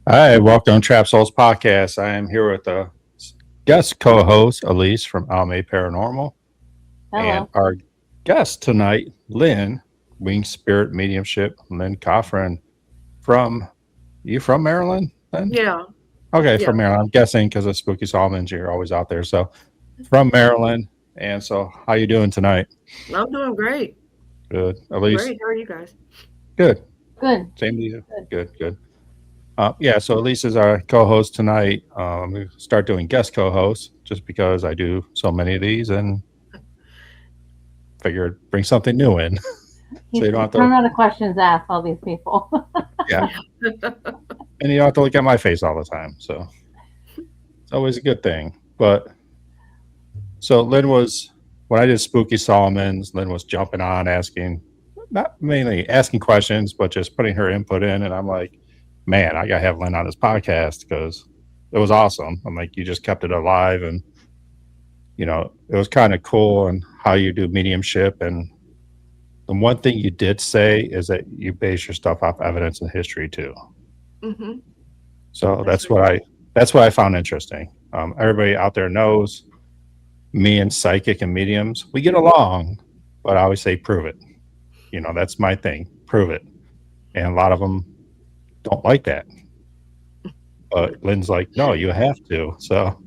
Hi, welcome to Trap Souls Podcast. I am here with a guest co-host, Aleece from Almae Paranormal, and Hello. our guest tonight, Lynn, Winged Spirit Mediumship, Lynn Coffren from, you from Maryland, Lynn? Yeah, Okay, yeah. from Maryland. I'm guessing because of Spooky Solomons, you're always out there. So from Maryland. And so how you doing tonight? I'm doing great. Good. Aleece? Great. How are you guys? Good. Good. Same to you. Good. Good, good. Yeah, so Aleece is our co-host tonight. I'm going to start doing guest co-hosts just because I do so many of these and figured bring something new in. He's So you don't have run to, out of questions asked all these people. yeah, and you don't have to look at my face all the time. So it's always a good thing. But so Lynn was, when I did Spooky Solomons, Lynn was jumping on asking, not mainly asking questions, but just putting her input in. And I'm like, man, I got to have Lynn on this podcast because it was awesome. I'm like, you just kept it alive and it was kind of cool and how you do mediumship. And the one thing you did say is that you base your stuff off evidence and history too. hmm So That's right. that's what I found interesting. Everybody out there knows me and psychic and mediums, we get along, but I always say prove it. That's my thing. Prove it. And a lot of them don't like that. But Lynn's like, no, you have to. So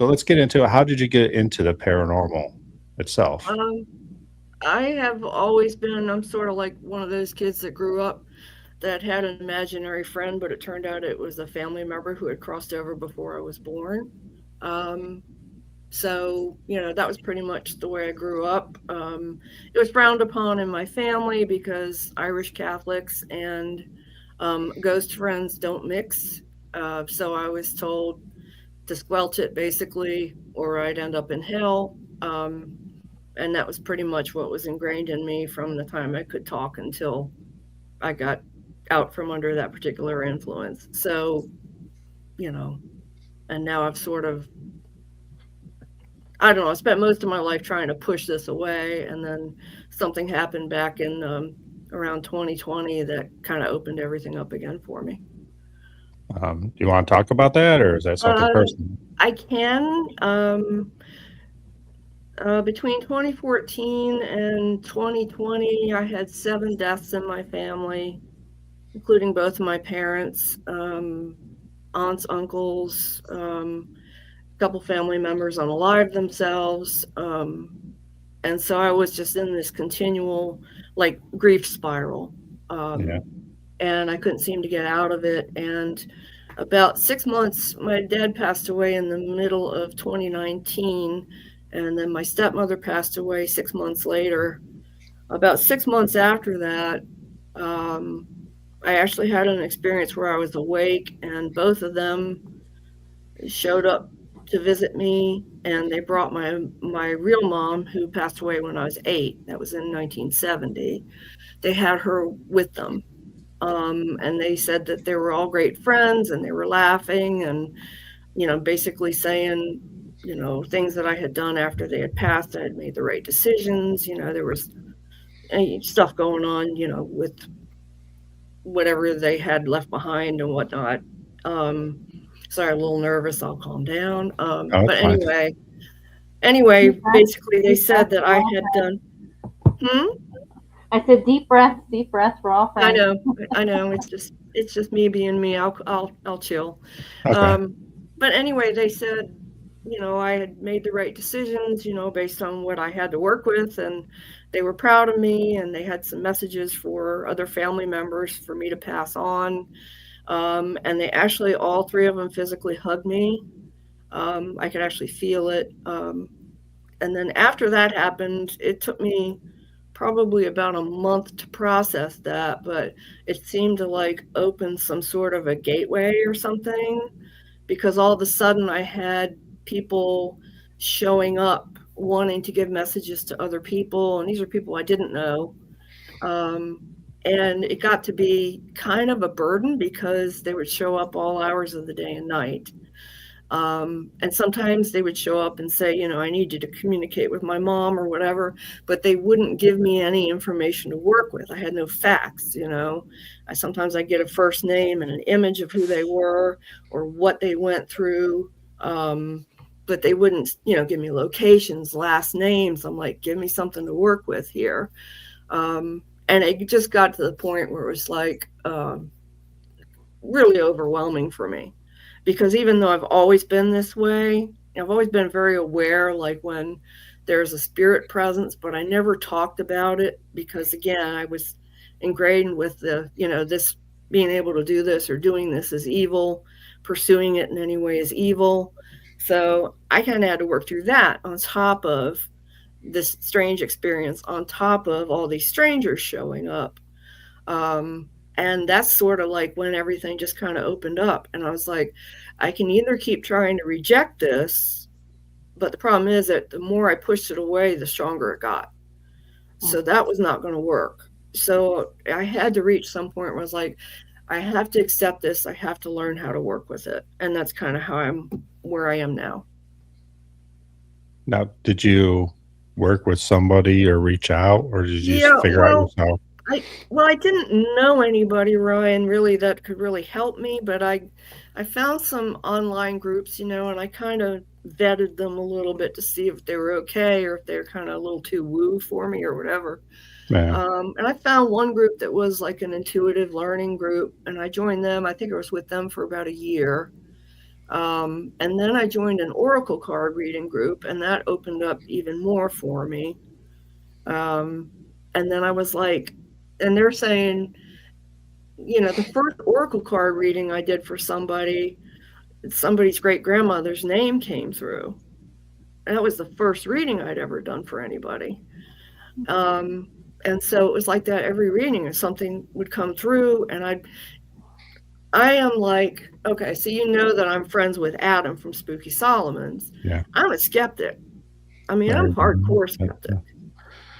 let's get into it. How did you get into the paranormal itself? Um, I have always been. I'm sort of like one of those kids that grew up that had an imaginary friend, but it turned out it was a family member who had crossed over before I was born. Um, so that was pretty much the way I grew up. It was frowned upon in my family because Irish Catholics and ghost friends don't mix. So I was told to squelch it basically, or I'd end up in hell. And that was pretty much what was ingrained in me from the time I could talk until I got out from under that particular influence. You know, and now I've sort of, I don't know, I spent most of my life trying to push this away. And then something happened back in around 2020 that kind of opened everything up again for me. Do you want to talk about that, or is that something Uh, personal? I can. Between 2014 and 2020, I had 7 deaths in my family, including both of my parents, aunts, uncles, a couple family members unalived themselves. And so I was just in this continual, like, grief spiral. Yeah. Um, and I couldn't seem to get out of it. And about 6 months, my dad passed away in the middle of 2019, and then my stepmother passed away 6 months later. About 6 months after that, um, I actually had an experience where I was awake, and both of them showed up to visit me, and they brought my real mom, who passed away when I was 8. That was in 1970. They had her with them. And they said that they were all great friends and they were laughing and, basically saying, things that I had done after they had passed. I had made the right decisions. There was stuff going on, with whatever they had left behind and whatnot. Um, Sorry, a little nervous. I'll calm down. Oh, it's But fine. anyway, Deep breath. basically they Deep breath. said that We're I all had friends. done. Hmm? I said deep breath. Deep breath. We're all I friends. know, I know. It's just me being me. I'll chill. Okay. Um, but anyway, they said, I had made the right decisions, based on what I had to work with, and they were proud of me, and they had some messages for other family members for me to pass on. And they actually, all 3 of them physically hugged me. I could actually feel it. And then after that happened, it took me probably about a month to process that, but it seemed to like open some sort of a gateway or something, because all of a sudden I had people showing up wanting to give messages to other people, and these are people I didn't know. Um, and it got to be kind of a burden because they would show up all hours of the day and night. And sometimes they would show up and say, I need you to communicate with my mom or whatever, but they wouldn't give me any information to work with. I had no facts, Sometimes I get a first name and an image of who they were or what they went through. But they wouldn't, give me locations, last names. I'm like, give me something to work with here. And it just got to the point where it was like really overwhelming for me. Because even though I've always been this way, I've always been very aware, like when there's a spirit presence, but I never talked about it because, again, I was ingrained with the, this being able to do this or doing this is evil, pursuing it in any way is evil. So I kind of had to work through that on top of this strange experience, on top of all these strangers showing up. And that's sort of like when everything just kind of opened up. And I was like, I can either keep trying to reject this, but the problem is that the more I pushed it away, the stronger it got. So that was not going to work. So I had to reach some point where I was like, I have to accept this. I have to learn how to work with it. And that's kind of how I'm where I am now. Now, did you work with somebody or reach out, or did you just figure out yourself? I didn't know anybody, Ryan, really that could really help me, but I found some online groups, and I kind of vetted them a little bit to see if they were okay or if they're kind of a little too woo for me or whatever. Yeah. And I found one group that was like an intuitive learning group, and I joined them. I think I was with them for about a year. And then I joined an oracle card reading group, and that opened up even more for me. And then I was like, and they're saying, the first oracle card reading I did for somebody's great grandmother's name came through. And that was the first reading I'd ever done for anybody. And so it was like that every reading, if something would come through, and I am like, okay, so that I'm friends with Adam from Spooky Solomon's. Yeah. I'm a skeptic. I mean, I'm hardcore skeptic.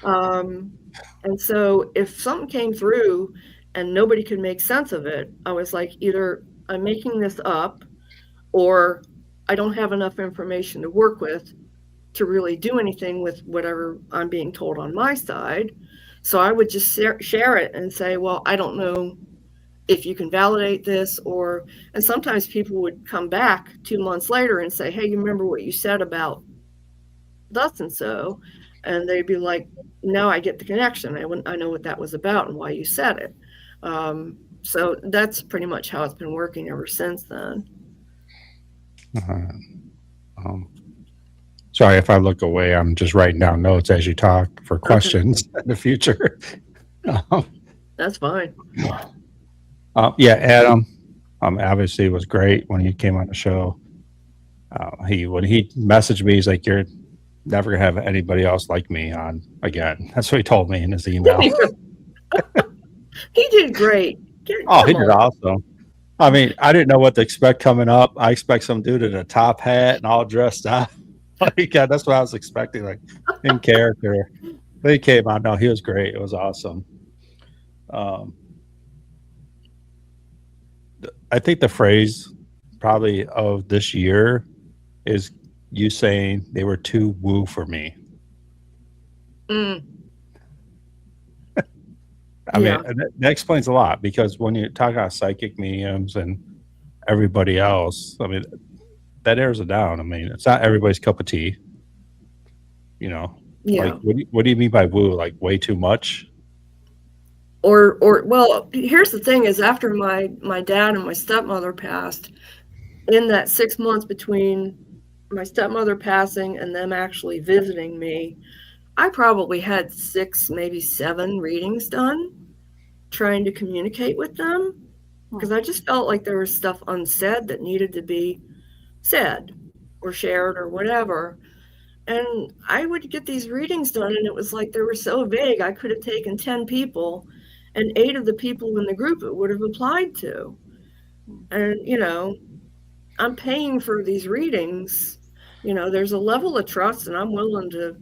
And so if something came through and nobody could make sense of it, I was like, either I'm making this up or I don't have enough information to work with to really do anything with whatever I'm being told on my side. So I would just share it and say, well, I don't know if you can validate this, and sometimes people would come back 2 months later and say, hey, you remember what you said about thus and so? And they'd be like, now I get the connection. I know what that was about and why you said it. So that's pretty much how it's been working ever since then. Sorry if I look away. I'm just writing down notes as you talk for questions in the future. That's fine. Yeah, Adam obviously was great when he came on the show. When he messaged me, he's like, you're never gonna have anybody else like me on again. That's what he told me in his email. He did great. He did awesome. I mean, I didn't know what to expect coming up. I expect some dude in a top hat and all dressed up. Like, that's what I was expecting, like in character. But he came on. No, he was great. It was awesome. I think the phrase probably of this year is you saying they were too woo for me. I mean, that explains a lot, because when you talk about psychic mediums and everybody else, I mean, that narrows it down. I mean, it's not everybody's cup of tea. Yeah. Like, what do you mean by woo? Like way too much? Or well, here's the thing: is after my dad and my stepmother passed, in that 6 months between my stepmother passing and them actually visiting me, I probably had 6, maybe 7 readings done, trying to communicate with them, because I just felt like there was stuff unsaid that needed to be said or shared or whatever. And I would get these readings done, and it was like they were so vague. I could have taken 10 people, and 8 of the people in the group it would have applied to. And, I'm paying for these readings. There's a level of trust, and I'm willing to,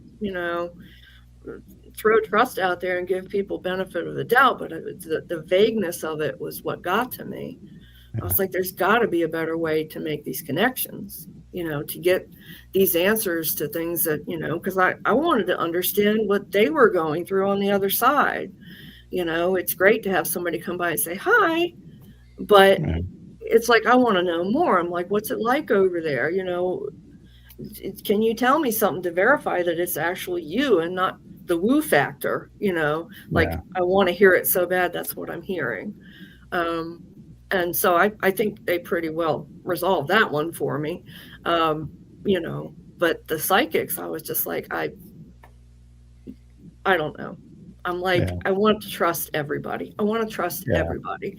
throw trust out there and give people benefit of the doubt. But the vagueness of it was what got to me. I was like, there's got to be a better way to make these connections. to get these answers to things that, because I wanted to understand what they were going through on the other side. It's great to have somebody come by and say hi, but Yeah. it's like, I want to know more. I'm like, what's it like over there? Can you tell me something to verify that it's actually you and not the woo factor? Like, Yeah. I want to hear it so bad. That's what I'm hearing. And so I think they pretty well resolved that one for me. But the psychics, I was just like, I don't know. I'm like, Yeah. I want to trust everybody. I want to trust Yeah. everybody.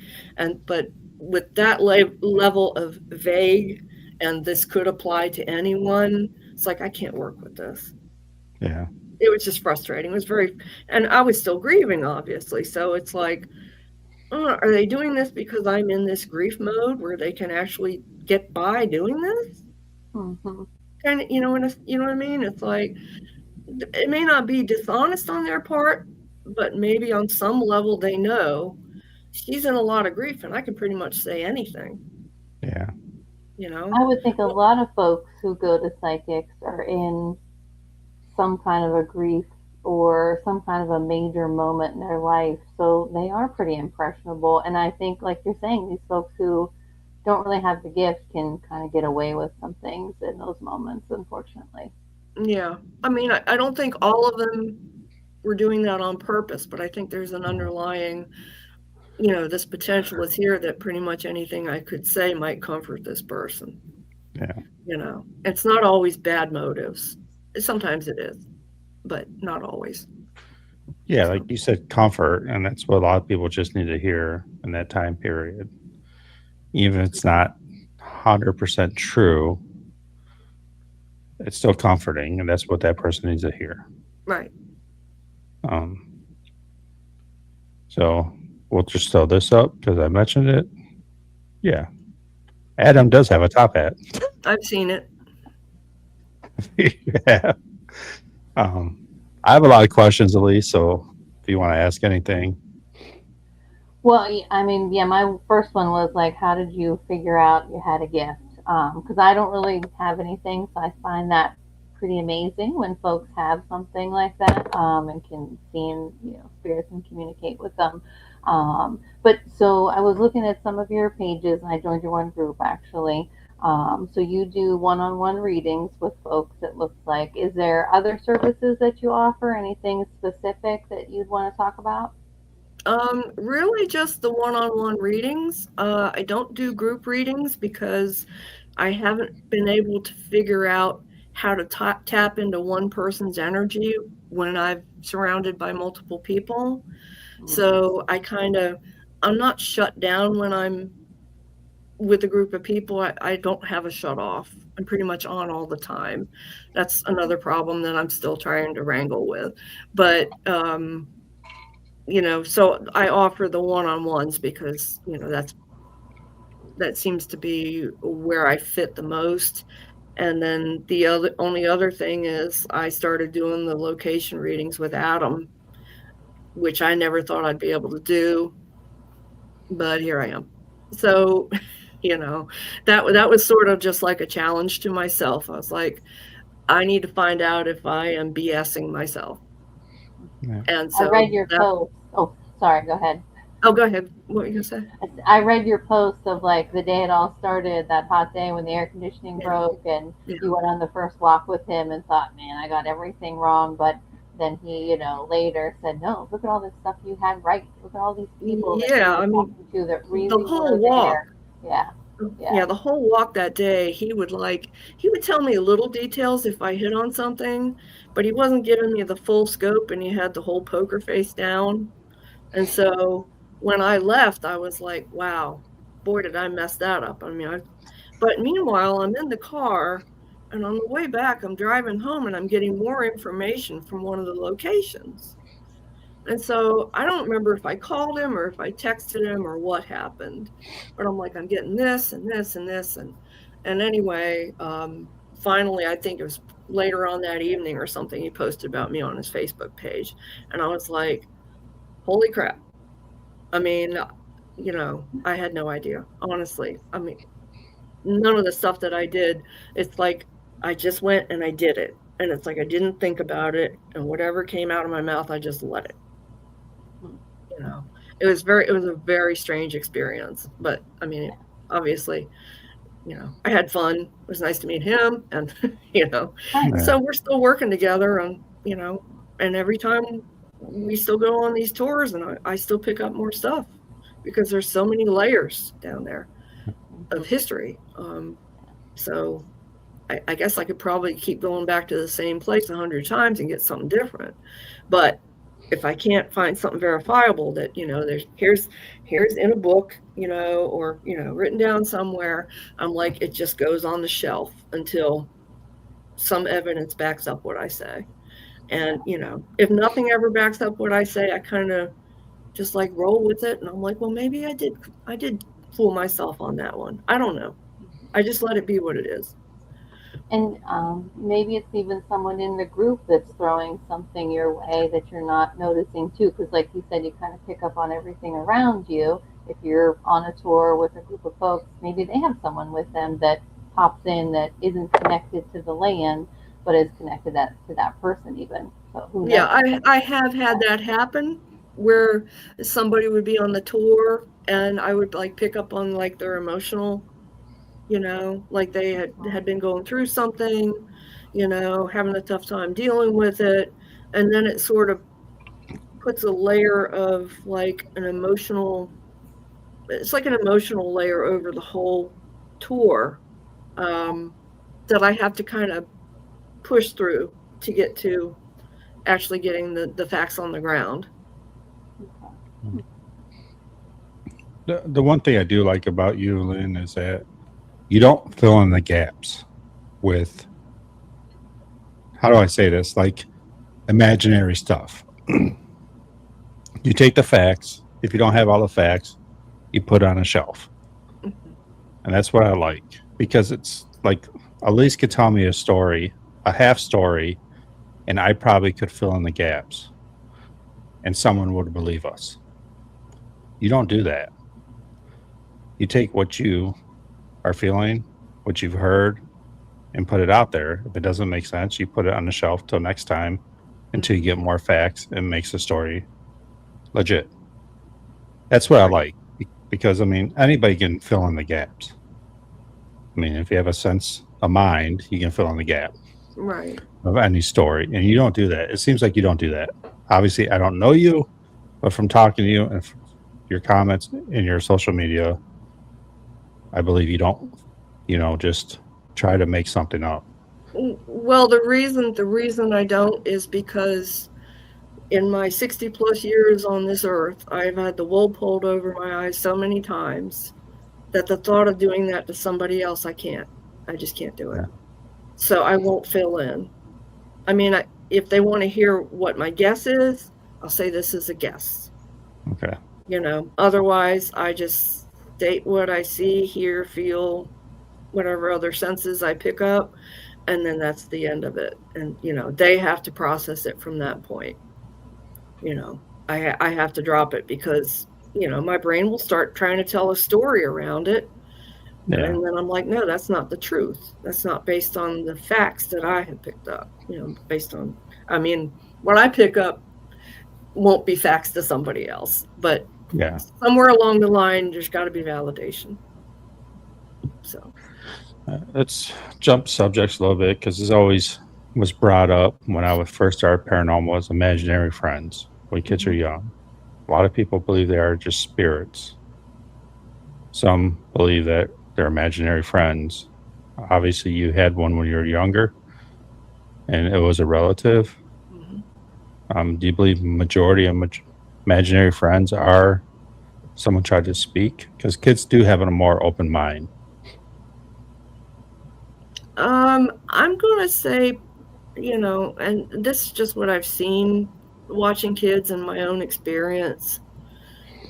But with that level of vague, and this could apply to anyone, it's like, I can't work with this. Yeah. It was just frustrating. It was and I was still grieving, obviously. So it's like, are they doing this because I'm in this grief mode where they can actually get by doing this? Mm-hmm. And you know what I mean? It's like, it may not be dishonest on their part, but maybe on some level they know she's in a lot of grief, and I can pretty much say anything. Yeah. I would think a lot of folks who go to psychics are in some kind of a grief or some kind of a major moment in their life, so they are pretty impressionable. And I think, like you're saying, these folks who don't really have the gift can kind of get away with some things in those moments, unfortunately. Yeah. I mean, I don't think all of them were doing that on purpose, but I think there's an underlying, this potential is here that pretty much anything I could say might comfort this person. Yeah. It's not always bad motives. Sometimes it is, but not always. Yeah, like you said, comfort, and that's what a lot of people just need to hear in that time period. Even if it's not 100% true, it's still comforting, and that's what that person needs to hear. Right. So we'll just throw this up because I mentioned it. Yeah. Adam does have a top hat. I've seen it. Yeah. I have a lot of questions, Aleece, so if you want to ask anything. Well, I mean, yeah, my first one was like, how did you figure out you had a gift? Because I don't really have anything, so I find that pretty amazing when folks have something like that, and can see, spirits and communicate with them. But so I was looking at some of your pages, and I joined your one group actually. So you do one-on-one readings with folks, it looks like. Is there other services that you offer? Anything specific that you'd want to talk about? Really just the one-on-one readings. I don't do group readings because I haven't been able to figure out how to tap into one person's energy when I'm surrounded by multiple people. So I'm not shut down when I'm with a group of people. I don't have a shut off. I'm pretty much on all the time. That's another problem that I'm still trying to wrangle with. But, so I offer the one-on-ones because, that seems to be where I fit the most. And then the only other thing is I started doing the location readings with Adam, which I never thought I'd be able to do, but here I am. So, that was sort of just like a challenge to myself. I was like, I need to find out if I am BSing myself. Yeah. And so I read your post. Oh, sorry, go ahead. Oh, go ahead. What were you going to say? I read your post of like the day it all started, that hot day when the air conditioning broke, and you went on the first walk with him and thought, man, I got everything wrong. But then he, later said, no, look at all this stuff you had right. Look at all these people that you were talking to that really the whole were walk. There. Yeah, the whole walk that day, he would tell me little details if I hit on something, but he wasn't giving me the full scope, and he had the whole poker face down. And so when I left, I was like, wow, boy, did I mess that up. I mean, but meanwhile, I'm in the car, and on the way back, I'm driving home, and I'm getting more information from one of the locations. And so I don't remember if I called him or if I texted him or what happened, but I'm like, I'm getting this and this and this. And anyway, finally, I think it was later on that evening or something, he posted about me on his Facebook page. And I was like, holy crap. I mean, I had no idea, honestly. I mean, none of the stuff that I did, it's like I just went and I did it. And it's like I didn't think about it, and whatever came out of my mouth, I just let it. You know, it was a very strange experience. But I mean, obviously, you know, I had fun. It was nice to meet him, and you know, Right. so we're still working together, and you know, and every time we still go on these tours, and I still pick up more stuff because there's so many layers down there of history. So I guess I could probably keep going back to the same place 100 times and get something different. But if I can't find something verifiable that, you know, here's in a book, you know, or, you know, written down somewhere, I'm like, it just goes on the shelf until some evidence backs up what I say. And, you know, if nothing ever backs up what I say, I kind of just like roll with it. And I'm like, well, maybe I did fool myself on that one. I don't know. I just let it be what it is. And maybe it's even someone in the group that's throwing something your way that you're not noticing too. Because, like you said, you kind of pick up on everything around you. If you're on a tour with a group of folks, maybe they have someone with them that pops in that isn't connected to the land, but is connected to that person even. So who knows? Yeah, I have had that happen where somebody would be on the tour and I would like pick up on like their emotional, you know, like they had been going through something, you know, having a tough time dealing with it. And then it sort of puts a layer of like it's like an emotional layer over the whole tour that I have to kind of push through to get to actually getting the facts on the ground. The one thing I do like about you, Lynn, is that you don't fill in the gaps with, how do I say this, like imaginary stuff. You take the facts. If you don't have all the facts, you put it on a shelf. And that's what I like, because it's like Aleece could tell me a story, a half story, and I probably could fill in the gaps and someone would believe us. You don't do that. You take what you are feeling, what you've heard, and put it out there. If it doesn't make sense, you put it on the shelf till next time until you get more facts and makes the story legit. That's what I like, because I mean, anybody can fill in the gaps. I mean, if you have a sense of mind, you can fill in the gap Right. of any story, and you don't do that. It seems like you don't do that. Obviously, I don't know you, but from talking to you and your comments in your social media, I believe you don't, you know, just try to make something up. Well, the reason I don't is because in my 60 plus years on this earth, I've had the wool pulled over my eyes so many times that the thought of doing that to somebody else, I just can't do it. Yeah. So I won't fill in. I mean, if they want to hear what my guess is, I'll say this is a guess. Okay. You know, otherwise I just state what I see, hear, feel, whatever other senses I pick up, and then that's the end of it. And, you know, they have to process it from that point. You know, I have to drop it because, you know, my brain will start trying to tell a story around it. Yeah. And then I'm like, no, that's not the truth. That's not based on the facts that I have picked up, you know, based on, I mean, what I pick up won't be facts to somebody else, but yeah, somewhere along the line, there's got to be validation. So let's jump subjects a little bit, because this always was brought up when I would first start paranormal as imaginary friends when kids are young. A lot of people believe they are just spirits. Some believe that they're imaginary friends. Obviously, you had one when you were younger, and it was a relative. Mm-hmm. Do you believe majority of imaginary friends are someone tried to speak? Because kids do have a more open mind. I'm going to say, you know, and this is just what I've seen watching kids and my own experience.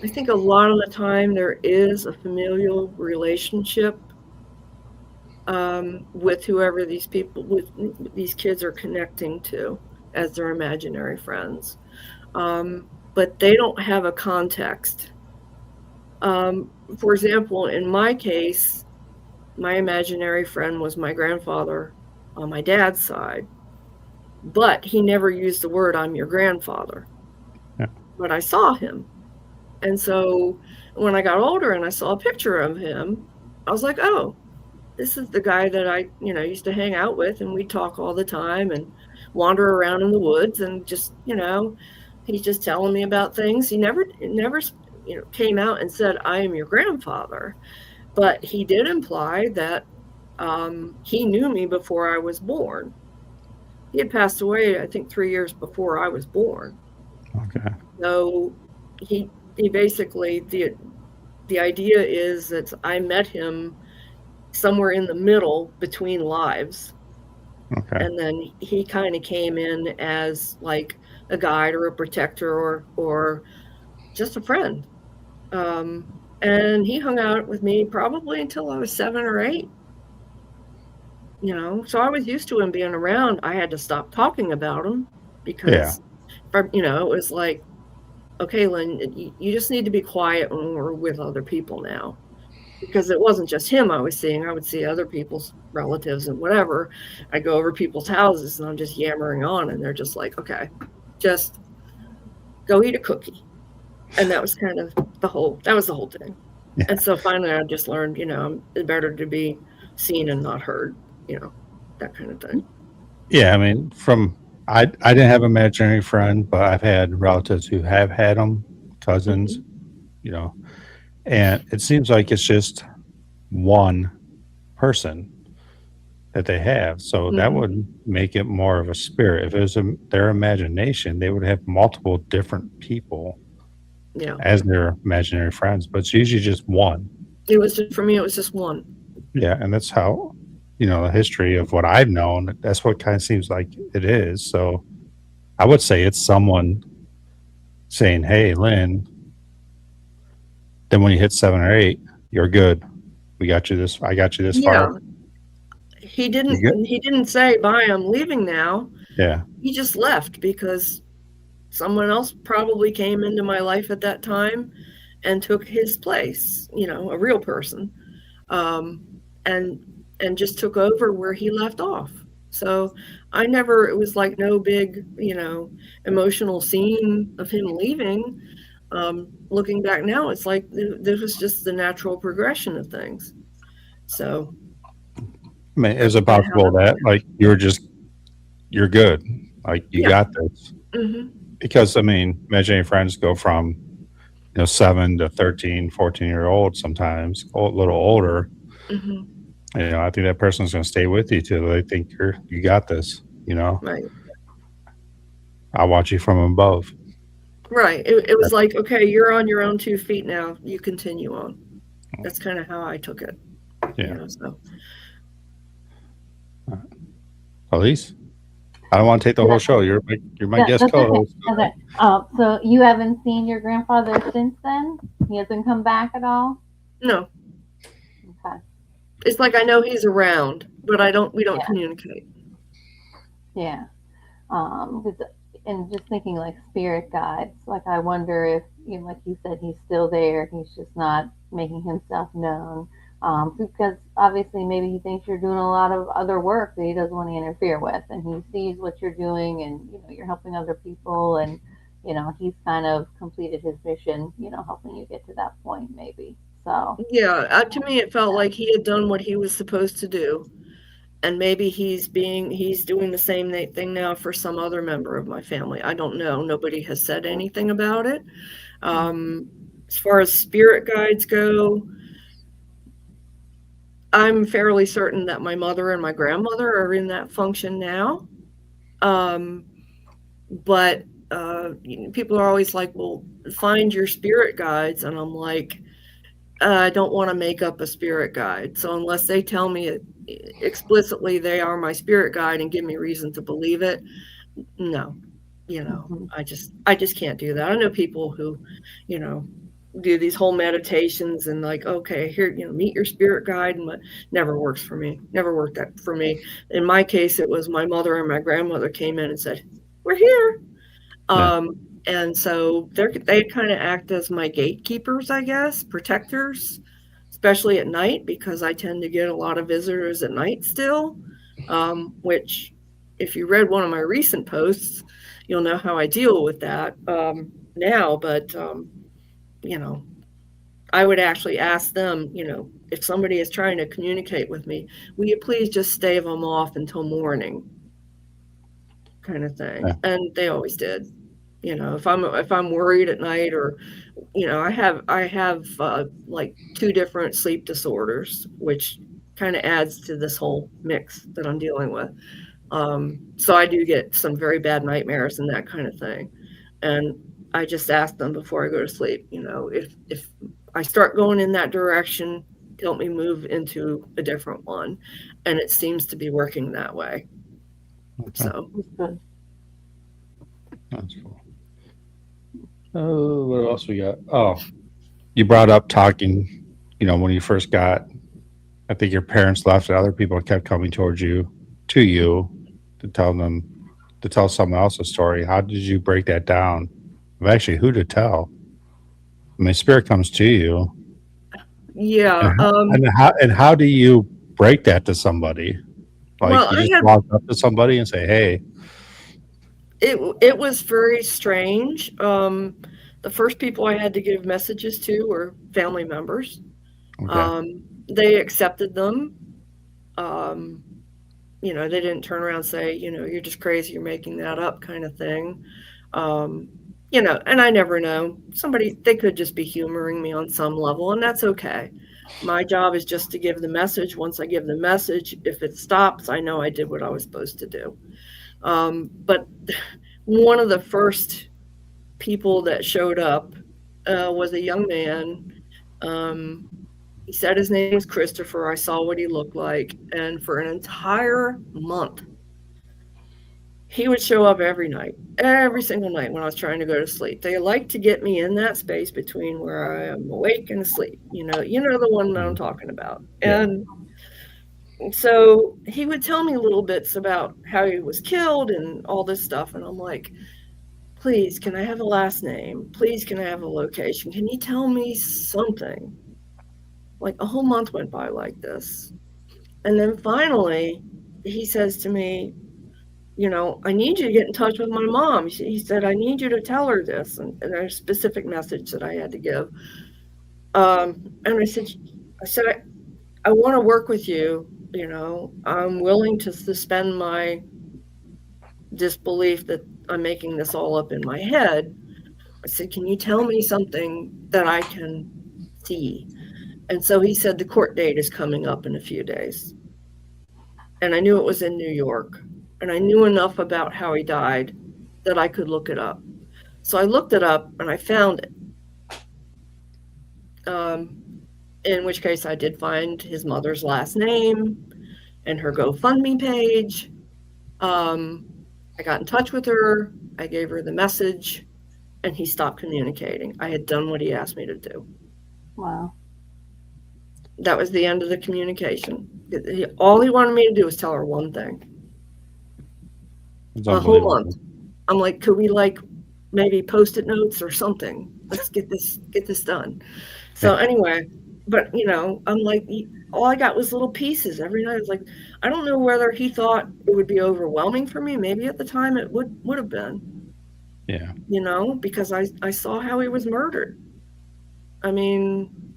I think a lot of the time there is a familial relationship with whoever these kids are connecting to as their imaginary friends. But they don't have a context. For example, in my case, my imaginary friend was my grandfather on my dad's side, but he never used the word "I'm your grandfather." Yeah. But I saw him, and so when I got older and I saw a picture of him, I was like, "Oh, this is the guy that I, used to hang out with, and we'd talk all the time and wander around in the woods and just, he's just telling me about things." He never, came out and said, "I am your grandfather," but he did imply that he knew me before I was born. He had passed away, I think, 3 years before I was born. Okay. So he basically the idea is that I met him somewhere in the middle between lives. Okay. And then he kind of came in as like a guide or a protector or just a friend. And he hung out with me probably until I was 7 or 8. So I was used to him being around. I had to stop talking about him because, it was like, okay, Lynn, you just need to be quiet when we're with other people now. Because it wasn't just him I was seeing. I would see other people's relatives and whatever. I go over people's houses and I'm just yammering on, and they're just like, okay, just go eat a cookie. And that was kind of the whole thing. Yeah. And so finally I just learned, it's better to be seen and not heard, that kind of thing. Yeah, I mean, I didn't have an imaginary friend, but I've had relatives who have had them, cousins, and it seems like it's just one person that they have. So that would make it more of a spirit. If it was their imagination, they would have multiple different people as their imaginary friends, but it's usually just one. For me, it was just one. Yeah, and that's how, the history of what I've known, that's what kind of seems like it is. So I would say it's someone saying, "Hey, Lynn," then when you hit 7 or 8, you're good. I got you this far. He didn't say, "Bye, I'm leaving now." Yeah. He just left because someone else probably came into my life at that time and took his place, a real person, and just took over where he left off. So it was like no big, emotional scene of him leaving. Looking back now, it's like this was just the natural progression of things. So, I mean, is it possible that like you're good, like you got this? Mm-hmm. Because I mean, imaginary friends go from 7 to 13, 14-year-old sometimes, a little older. Mm-hmm. I think that person's going to stay with you till they think you got this. Right. I'll watch you from above. Right. It was like, okay, you're on your own 2 feet now. You continue on. That's kind of how I took it. Yeah. So. Aleece, I don't want to take the whole show. You're my guest co-host. Okay. So you haven't seen your grandfather since then? He hasn't come back at all? No. Okay. It's like I know he's around, but we don't communicate. Yeah. And just thinking like spirit guides, like I wonder if, like you said, he's still there. He's just not making himself known. Because obviously maybe he thinks you're doing a lot of other work that he doesn't want to interfere with, and he sees what you're doing, and you're helping other people, and he's kind of completed his mission, helping you get to that point maybe. So yeah, to me it felt like he had done what he was supposed to do, and maybe he's doing the same thing now for some other member of my family. I don't know. Nobody has said anything about it. As far as spirit guides go, I'm fairly certain that my mother and my grandmother are in that function now. But people are always like, well, find your spirit guides. And I'm like, I don't want to make up a spirit guide. So unless they tell me explicitly they are my spirit guide and give me reason to believe it, no. I just can't do that. I know people who, do these whole meditations and like, okay, here, meet your spirit guide, and never works for me. Never worked that for me. In my case, it was my mother and my grandmother came in and said, "We're here." Yeah. And so they kind of act as my gatekeepers, I guess, protectors. especially at night, because I tend to get a lot of visitors at night still, which if you read one of my recent posts, you'll know how I deal with that now. But, I would actually ask them, if somebody is trying to communicate with me, will you please just stave them off until morning, kind of thing. Yeah. And they always did. If I'm worried at night, or I have like 2 different sleep disorders, which kind of adds to this whole mix that I'm dealing with. So I do get some very bad nightmares and that kind of thing. And I just ask them before I go to sleep, if I start going in that direction, help me move into a different one. And it seems to be working that way. Okay. So Good. That's cool. Oh, what else we got? Oh, you brought up talking, when you first got, I think your parents left and other people kept coming towards you, to tell someone else a story. How did you break that down? Actually, who to tell? I mean, spirit comes to you. yeah. And how do you break that to somebody? Like, Well, you just walk up to somebody and say, "Hey." It was very strange. The first people I had to give messages to were family members. Okay. They accepted them. They didn't turn around and say, you're just crazy, you're making that up, kind of thing. And I never know. They could just be humoring me on some level, and that's okay. My job is just to give the message. Once I give the message, if it stops, I know I did what I was supposed to do. But one of the first people that showed up was a young man. He said his name was Christopher. I saw what he looked like. And for an entire month, he would show up every single night when I was trying to go to sleep. They like to get me in that space between where I am awake and asleep. You know the one that I'm talking about. Yeah. And so he would tell me little bits about how he was killed and all this stuff. And I'm like, please, can I have a last name? Please, can I have a location? Can you tell me something? Like a whole month went by like this. And then finally, he says to me, I need you to get in touch with my mom. He said, I need you to tell her this. And there's a specific message that I had to give. And I said, I want to work with you. I'm willing to suspend my disbelief that I'm making this all up in my head. I said, can you tell me something that I can see? And so he said, the court date is coming up in a few days. And I knew it was in New York. And I knew enough about how he died that I could look it up. So I looked it up and I found it. In which case I did find his mother's last name and her GoFundMe page. I got in touch with her. I gave her the message and he stopped communicating. I had done what he asked me to do. Wow. That was the end of the communication. All he wanted me to do was tell her one thing. A whole month. I'm like, could we maybe Post-it notes or something? Let's get this done. So anyway, but I'm like, all I got was little pieces every night. I was like, I don't know whether he thought it would be overwhelming for me. Maybe at the time it would have been. Yeah. Because I saw how he was murdered. I mean,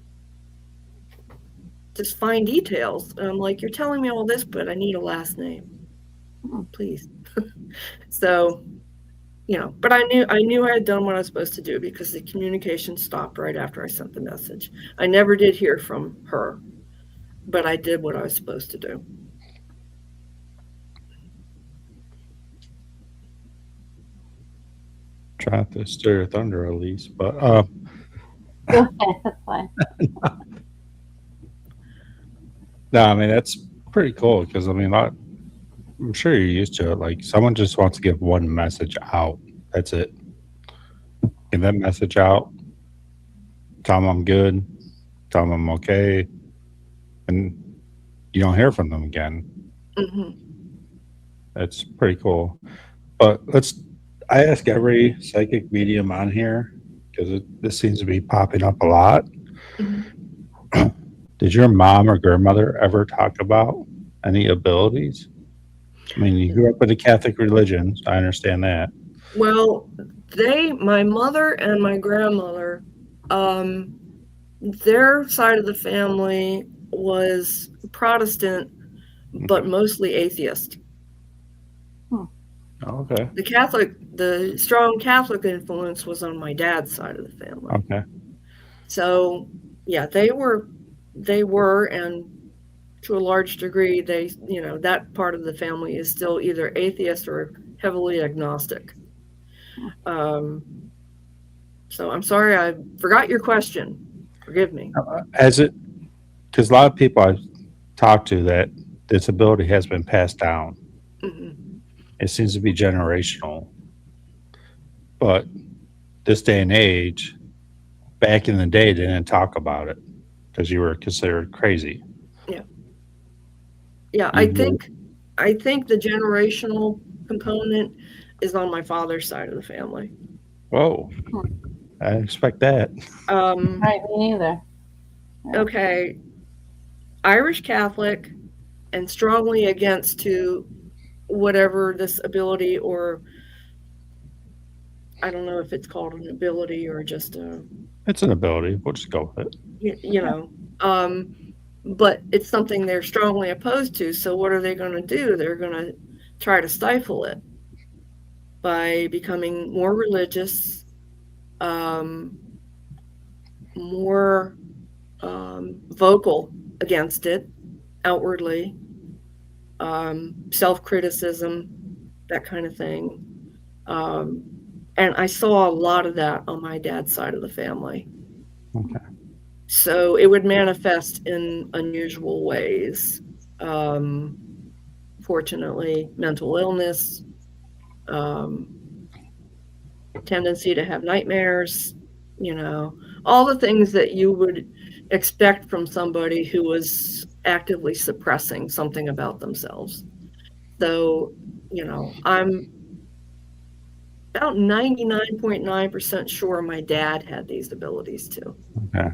just fine details. And I'm like, you're telling me all this, but I need a last name. Please. So, but I knew I had done what I was supposed to do because the communication stopped right after I sent the message. I never did hear from her, but I did what I was supposed to do. Trying to stir your thunder, Aleece, but Go ahead, that's fine. no, I mean that's pretty cool because I'm sure you're used to it. Like someone just wants to give one message out. That's it. Get that message out. Tell them I'm good. Tell them I'm okay. And you don't hear from them again. Mm-hmm. That's pretty cool. But I ask every psychic medium on here because this seems to be popping up a lot. Mm-hmm. Did your mom or grandmother ever talk about any abilities? I mean, you grew up in the Catholic religion, so I understand that. Well, my mother and my grandmother, their side of the family was Protestant, but mostly atheist. Oh, okay. The strong Catholic influence was on my dad's side of the family. Okay. So, yeah, they were, and to a large degree, that part of the family is still either atheist or heavily agnostic. So I'm sorry, I forgot your question. Forgive me. Because a lot of people I've talked to, that this ability has been passed down. Mm-hmm. It seems to be generational. But this day and age, back in the day, they didn't talk about it because you were considered crazy. Yeah, I think the generational component is on my father's side of the family. Whoa. I didn't expect that. Right, me neither. Okay. Irish Catholic and strongly against to whatever this ability, or I don't know if it's called an ability or just It's an ability. We'll just go with it. But it's something they're strongly opposed to. So what are they going to do? They're going to try to stifle it by becoming more religious, more vocal against it outwardly, self-criticism, that kind of thing. And I saw a lot of that on my dad's side of the family. Okay. So it would manifest in unusual ways. Fortunately, mental illness, tendency to have nightmares, all the things that you would expect from somebody who was actively suppressing something about themselves. So, I'm about 99.9% sure my dad had these abilities too. Okay.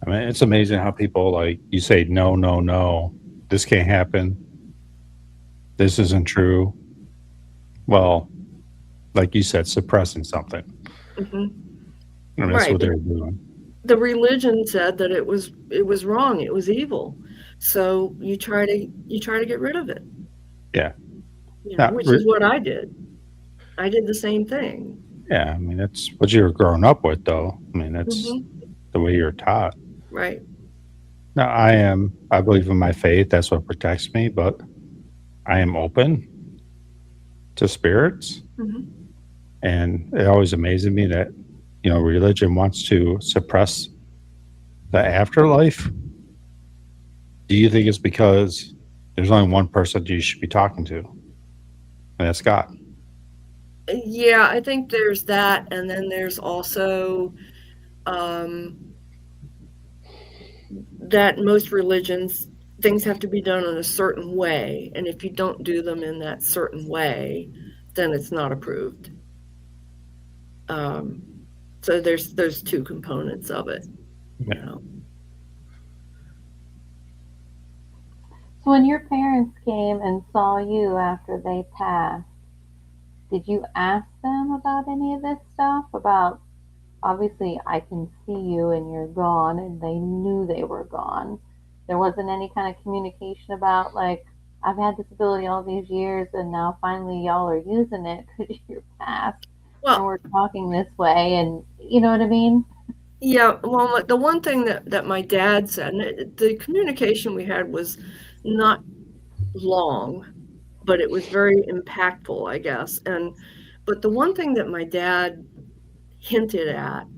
I mean, it's amazing how people, like, you say, no, no, no, this can't happen. This isn't true. Well, like you said, suppressing something. Mm-hmm. And that's what they're doing. The religion said that it was wrong. It was evil. So you try to get rid of it. Yeah. Which is what I did. I did the same thing. Yeah. I mean, that's what you were growing up with, though. I mean, that's the way you're taught. Right. Now, I believe in my faith. That's what protects me, but I am open to spirits. Mm-hmm. And it always amazes me that, religion wants to suppress the afterlife. Do you think it's because there's only one person you should be talking to, and that's God? Yeah, I think there's that. And then there's also that most religions, things have to be done in a certain way. And if you don't do them in that certain way, then it's not approved. So there's two components of it. Yeah. So when your parents came and saw you after they passed, did you ask them about any of this stuff? About, obviously, I can see you and you're gone, and they knew they were gone. There wasn't any kind of communication about, like, I've had this ability all these years, and now finally y'all are using it because you're past. Well, and we're talking this way, and you know what I mean? Yeah, well, the one thing that my dad said, and the communication we had was not long, but it was very impactful, I guess. But the one thing that my dad hinted at,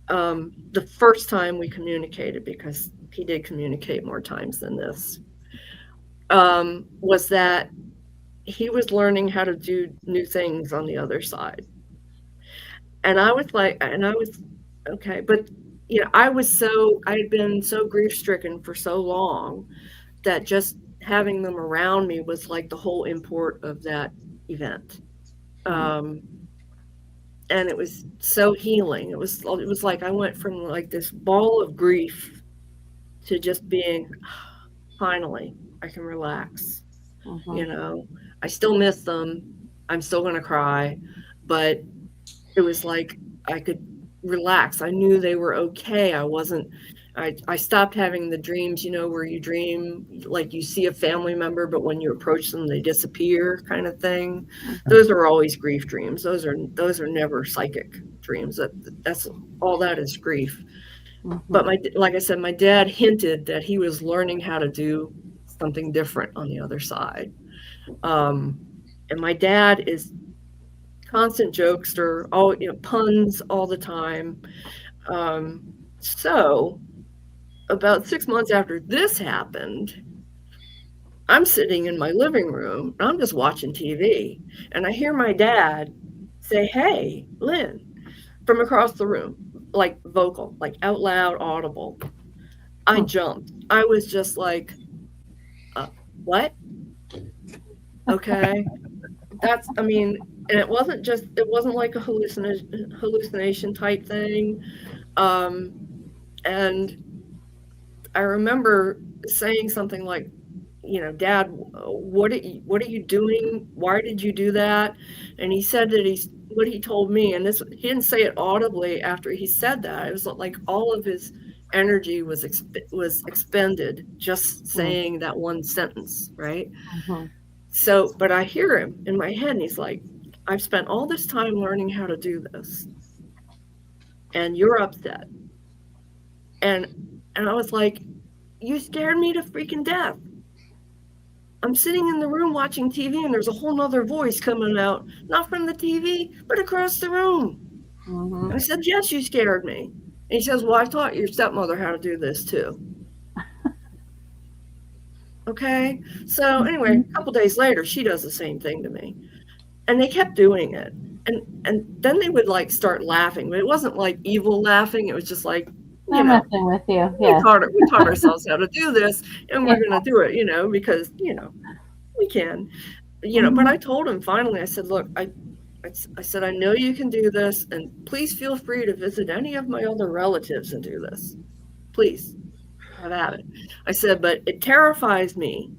the first time we communicated, because he did communicate more times than this, was that he was learning how to do new things on the other side. And I was okay, but I had been so grief-stricken for so long that just having them around me was like the whole import of that event. and it was so healing. It was like I went from like this ball of grief to just being, finally, I can relax. You know, I still miss them. I'm still going to cry, but it was like I could relax. I knew they were okay. I stopped having the dreams, you know, where you dream like you see a family member, but when you approach them, they disappear, kind of thing. Those are always grief dreams. Those are never psychic dreams. That's all that is grief. But like I said, my dad hinted that he was learning how to do something different on the other side. And my dad is constant jokester, puns all the time. So about 6 months after this happened, I'm sitting in my living room and I'm just watching TV, and I hear my dad say, "Hey, Lynn," from across the room, like vocal, like out loud, audible. I jumped. I was just like, what? Okay. And it wasn't like a hallucination type thing. And I remember saying something like, "Dad, what are you doing? Why did you do that?" And he said that what he told me, and he didn't say it audibly after he said that. It was like all of his energy was expended just saying that one sentence, right? So, but I hear him in my head, and he's like, "I've spent all this time learning how to do this, and you're upset." And I was like, "You scared me to freaking death. I'm sitting in the room watching TV, and there's a whole nother voice coming out, not from the TV, but across the room." And I said, "Yes, you scared me." And he says, "Well, I taught your stepmother how to do this too." Okay. So anyway, a couple days later, she does the same thing to me, and they kept doing it. And then they would like start laughing, but it wasn't like evil laughing. It was just like, I'm messing with you. Yeah. We taught ourselves how to do this, and we're going to do it, because, we can, but I told him finally, I said, "Look, I said, I know you can do this, and please feel free to visit any of my other relatives and do this. Please have at it." I said, "But it terrifies me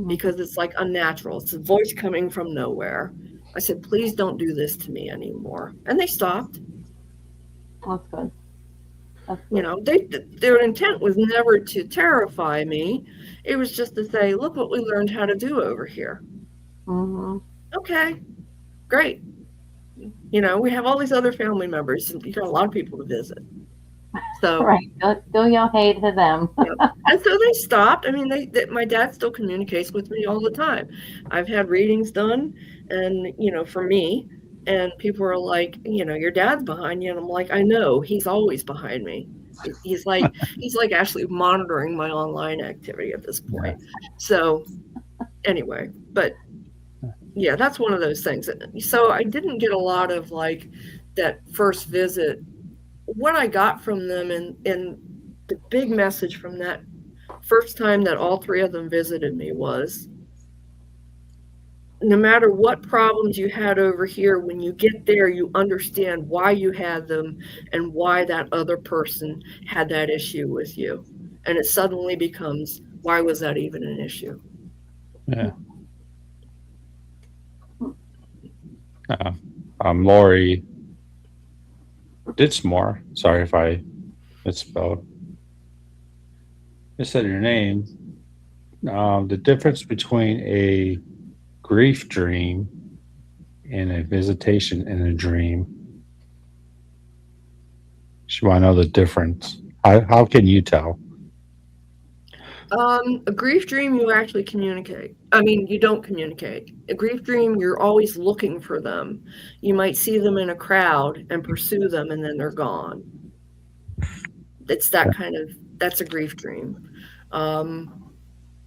because it's like unnatural. It's a voice coming from nowhere." I said, "Please don't do this to me anymore." And they stopped. That's good. Their intent was never to terrify me. It was just to say, "Look what we learned how to do over here." Okay, great. We have all these other family members, and you got a lot of people to visit. So right, do your hate to them. And so they stopped. My dad still communicates with me all the time. I've had readings done, and for me, and people are like, "Your dad's behind you," and I'm like, "I know, he's always behind me." He's like actually monitoring my online activity at this point. So anyway, but yeah, that's one of those things. So I didn't get a lot of like that first visit. What I got from them, and the big message from that first time that all three of them visited me was, no matter what problems you had over here, when you get there, you understand why you had them and why that other person had that issue with you. And it suddenly becomes, why was that even an issue? Yeah. Lori Ditzmore, sorry if I misspelled. I said your name. The difference between a grief dream and a visitation in a dream. She want to know the difference. How can you tell? A grief dream, you actually communicate. You don't communicate. A grief dream, you're always looking for them. You might see them in a crowd and pursue them, and then they're gone. It's that's a grief dream.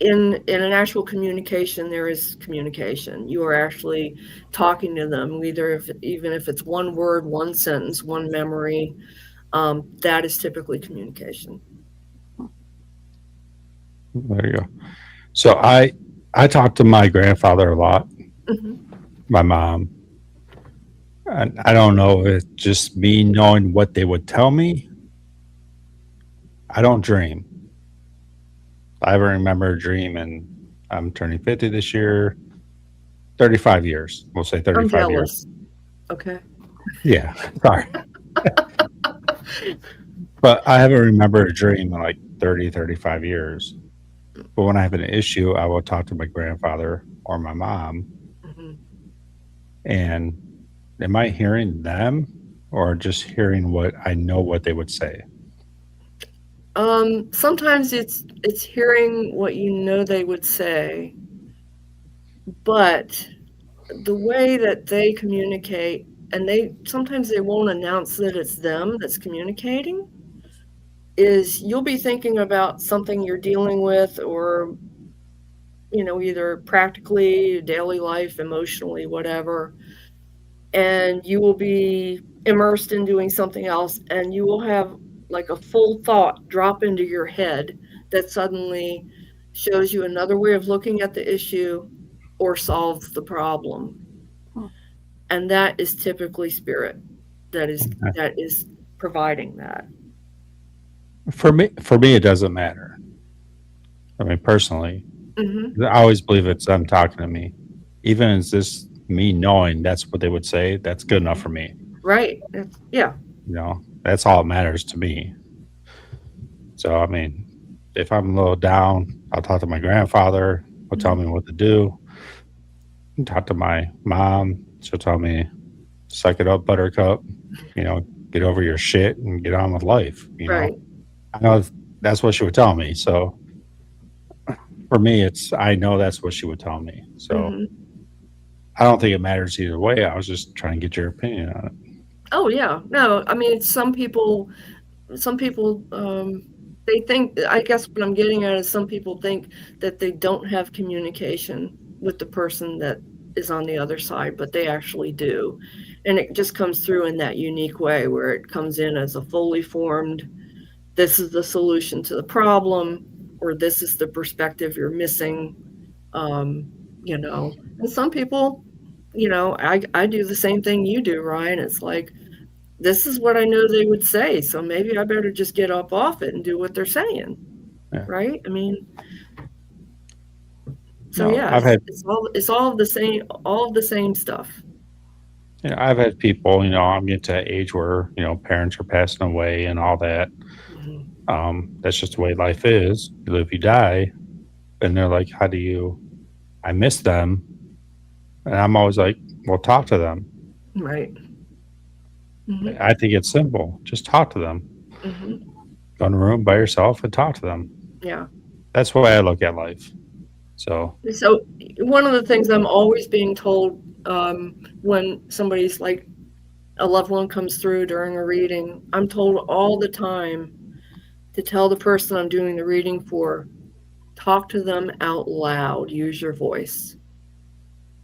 In an actual communication, there is communication. You are actually talking to them, even if it's one word, one sentence, one memory. That is typically communication. There you go. So I talk to my grandfather a lot, my mom, I don't know if it's just me knowing what they would tell me. I don't dream. I haven't remembered a dream, and I'm turning 50 this year. 35 years. We'll say I'm 35 years. jealous. Okay. Yeah, sorry. But I haven't remembered a dream in like 30, 35 years. But when I have an issue, I will talk to my grandfather or my mom. Mhm. And am I hearing them or just hearing what I know what they would say? Sometimes it's hearing what you know they would say, but the way that they communicate, and they sometimes they won't announce that it's them that's communicating, is you'll be thinking about something you're dealing with, or either practically, daily life, emotionally, whatever, and you will be immersed in doing something else, and you will have like a full thought drop into your head that suddenly shows you another way of looking at the issue or solves the problem. And that is typically spirit that is providing that. For me, it doesn't matter. I mean, personally, Mm-hmm. I always believe it's them talking to me. Even if it's just me knowing that's what they would say, that's good enough for me. Right. Yeah. That's all that matters to me. So, I mean, if I'm a little down, I'll talk to my grandfather. He'll tell me what to do. Talk to my mom. She'll tell me, suck it up, buttercup. Get over your shit and get on with life. Right. I know that's what she would tell me. So for me, I know that's what she would tell me. So Mm-hmm. I don't think it matters either way. I was just trying to get your opinion on it. Oh yeah. No, I mean some people they think, I guess what I'm getting at is some people think that they don't have communication with the person that is on the other side, but they actually do. And it just comes through in that unique way where it comes in as a fully formed, this is the solution to the problem, or this is the perspective you're missing. And some people, I do the same thing you do, Ryan. It's like, this is what I know they would say, so maybe I better just get up off it and do what they're saying. Yeah. Right? I mean, so No, yeah, it's all of the same stuff. I've had people, I'm getting to that age where, parents are passing away and all that. Mm-hmm. That's just the way life is. You live, you die. And they're like, I miss them. And I'm always like, well, talk to them. Right. Mm-hmm. I think it's simple. Just talk to them. Mm-hmm. Go in a room by yourself and talk to them. Yeah. That's the way I look at life. So one of the things I'm always being told when somebody's like, a loved one comes through during a reading, I'm told all the time to tell the person I'm doing the reading for, talk to them out loud, use your voice.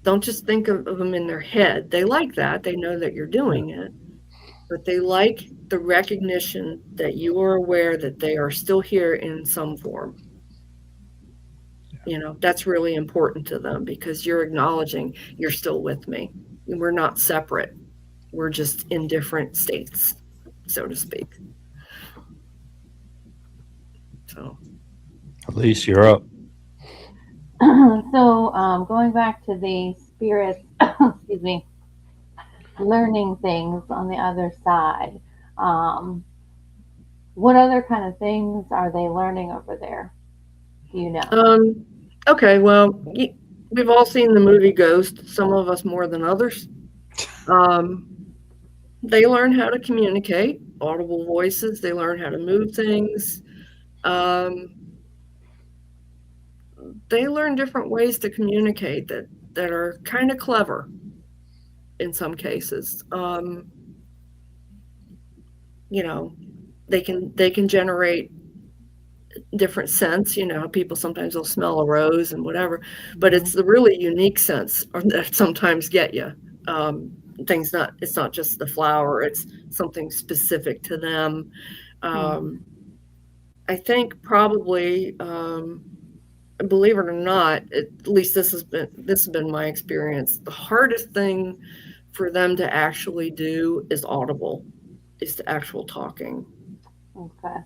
Don't just think of them in their head. They like that. They know that you're doing it. But they like the recognition that you are aware that they are still here in some form. That's really important to them because you're acknowledging you're still with me. We're not separate. We're just in different states, so to speak. So, Aleece, you're up. So, going back to the spirits, excuse me, learning things on the other side. What other kind of things are they learning over there? Do you know? Okay, well, we've all seen the movie Ghost, some of us more than others. They learn how to communicate, audible voices. They learn how to move things. They learn different ways to communicate that are kind of clever in some cases. They can generate different scents. People sometimes will smell a rose and whatever, but it's the really unique scents that sometimes get you. It's not just the flower, it's something specific to them. I think probably, believe it or not, at least this has been my experience, the hardest thing for them to actually do is audible, is the actual talking. Okay.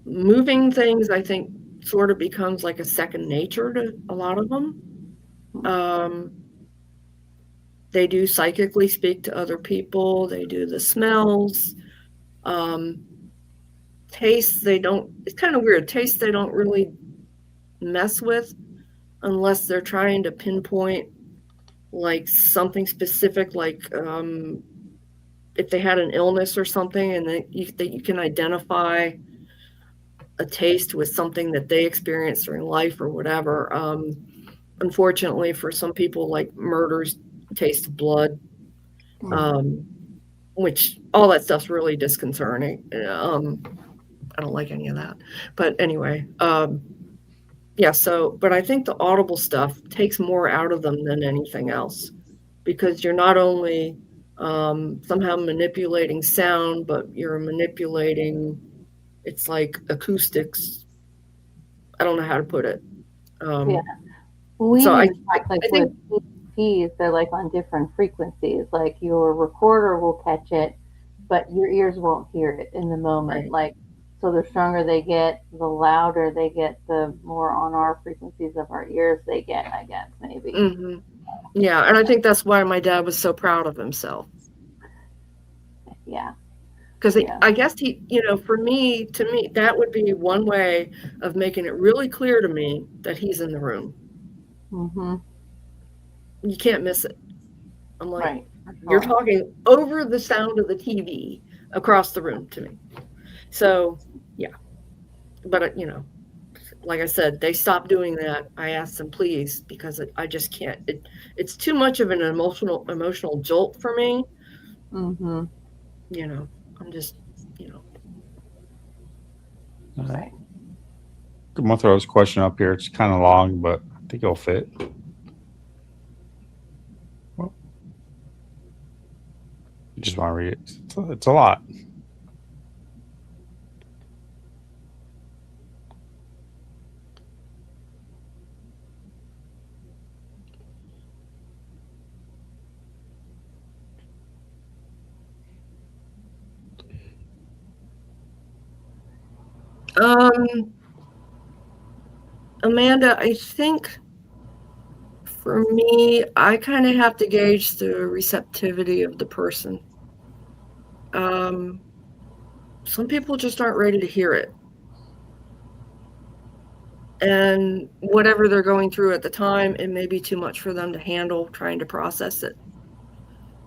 Moving things, I think, sort of becomes like a second nature to a lot of them. They do psychically speak to other people. They do the smells. Tastes, they don't, it's kind of weird. Tastes, they don't really mess with unless they're trying to pinpoint like something specific, like if they had an illness or something and that you can identify a taste with something that they experienced during life or whatever. Unfortunately, for some people, like murders taste of blood, which all that stuff's really disconcerting. I don't like any of that. But anyway, yeah, so, but I think the audible stuff takes more out of them than anything else, because you're not only somehow manipulating sound, but you're manipulating, it's like acoustics. I don't know how to put it. Yeah. We So even talk like with EVPs, they're like on different frequencies. Like your recorder will catch it, but your ears won't hear it in the moment. Right. Like, so the stronger they get, the louder they get, the more on our frequencies of our ears they get, I guess, maybe. Mm-hmm. Yeah, and I think that's why my dad was so proud of himself. Yeah. Because I guess he, for me, to me, that would be one way of making it really clear to me that he's in the room. Mm-hmm. You can't miss it. I'm like, right. You're talking over the sound of the TV across the room to me. So, yeah. But, like I said, they stopped doing that. I asked them, please, because I just can't. It's too much of an emotional jolt for me. Mm-hmm. I'm just, All right. I'm going to throw this question up here. It's kind of long, but I think it'll fit. Well, you just want to read it. It's a lot. Amanda, I think for me, I kind of have to gauge the receptivity of the person. Some people just aren't ready to hear it. And whatever they're going through at the time, it may be too much for them to handle trying to process it.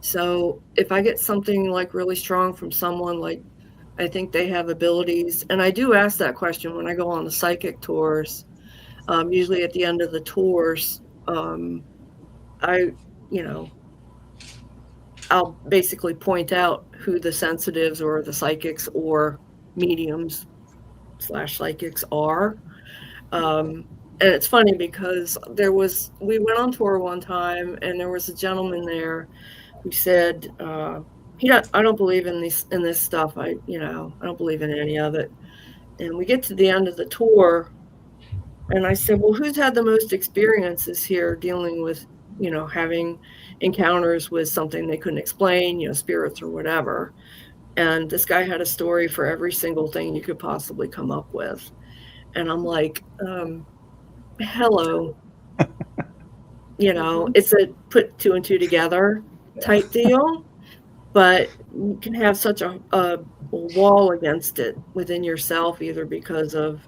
So if I get something like really strong from someone, like I think they have abilities, and I do ask that question when I go on the psychic tours. Usually at the end of the tours, I'll basically point out who the sensitives or the psychics or mediums / psychics are. And it's funny because we went on tour one time and there was a gentleman there who said, I don't believe in this stuff. I don't believe in any of it. And we get to the end of the tour and I said, well, who's had the most experiences here dealing with, having encounters with something they couldn't explain, spirits or whatever. And this guy had a story for every single thing you could possibly come up with. And I'm like, hello, it's a put two and two together type deal, but you can have such a wall against it within yourself, either because of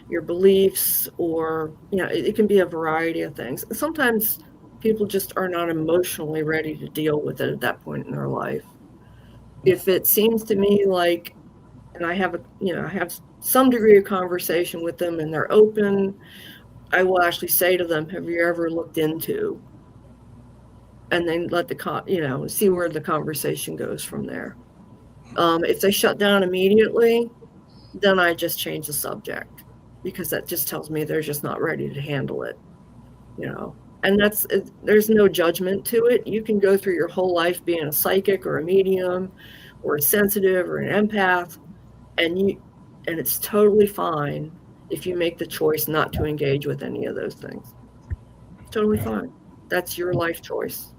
your beliefs or, it can be a variety of things. Sometimes people just are not emotionally ready to deal with it at that point in their life. If it seems to me like, and I have some degree of conversation with them and they're open, I will actually say to them, have you ever looked into? And then let see where the conversation goes from there. If they shut down immediately, then I just change the subject, because that just tells me they're just not ready to handle it, and there's no judgment to it. You can go through your whole life being a psychic or a medium or a sensitive or an empath, and it's totally fine if you make the choice not to engage with any of those things. Totally fine. That's your life choice.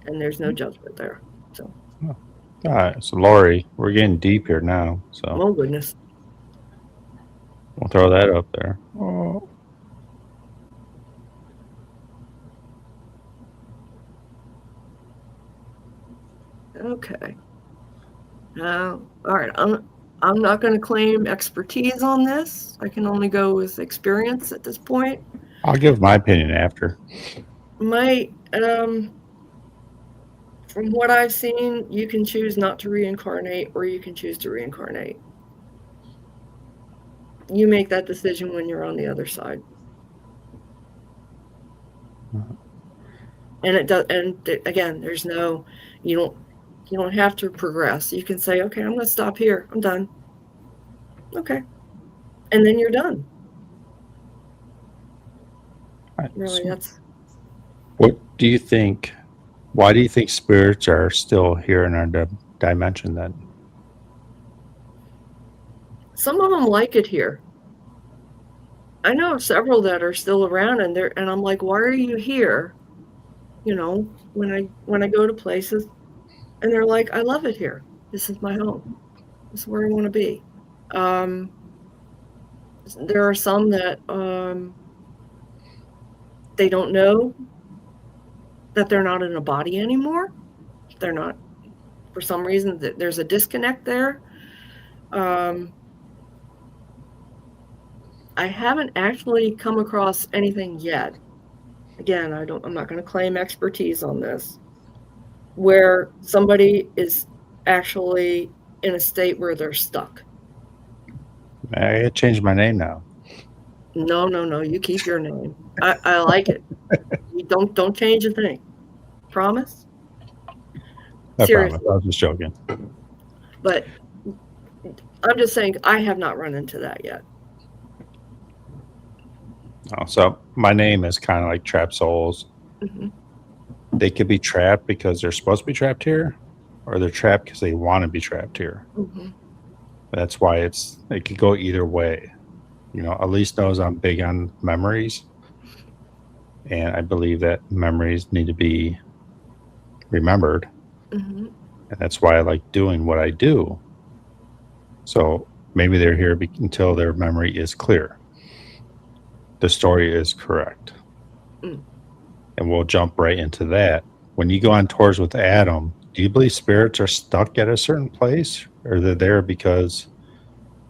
and there's no judgment there. So, All right, so Lori, we're getting deep here now, so oh goodness. we'll throw that up there. Oh. Okay. Now, all right. I'm not going to claim expertise on this. I can only go with experience at this point. I'll give my opinion after. From what I've seen, you can choose not to reincarnate, or you can choose to reincarnate. You make that decision when you're on the other side. And it does. And again, there's no. You don't have to progress. You can say, okay, I'm going to stop here. I'm done. Okay. And then you're done. Right, Really, so that's. what do you think? Why do you think spirits are still here in our dimension then? Some of them like it here. I know of several that are still around, and I'm like, why are you here? You know, when I go to places, and they're like, I love it here. This is my home. This is where I want to be. There are some that they don't know that they're not in a body anymore. They're not, for some reason, that there's a disconnect there. I haven't actually come across anything yet. Again, I'm not going to claim expertise on this, where somebody is actually in a state where they're stuck. I changed my name now. No. You keep your name. I like it. You don't change a thing. Promise? I Seriously. promise. I was just joking. But I'm just saying, I have not run into that yet. Oh, so my name is kind of like trapped souls. Mm-hmm. They could be trapped because they're supposed to be trapped here, or they're trapped because they want to be trapped here. Mm-hmm. That's why it could go either way. You know, Aleece knows I'm big on memories, and I believe that memories need to be remembered, Mm-hmm. and that's why I like doing what I do. So maybe they're here until their memory is clear. The story is correct. Mm. And we'll jump right into that. When you go on tours with Adam, do you believe spirits are stuck at a certain place, or they're there because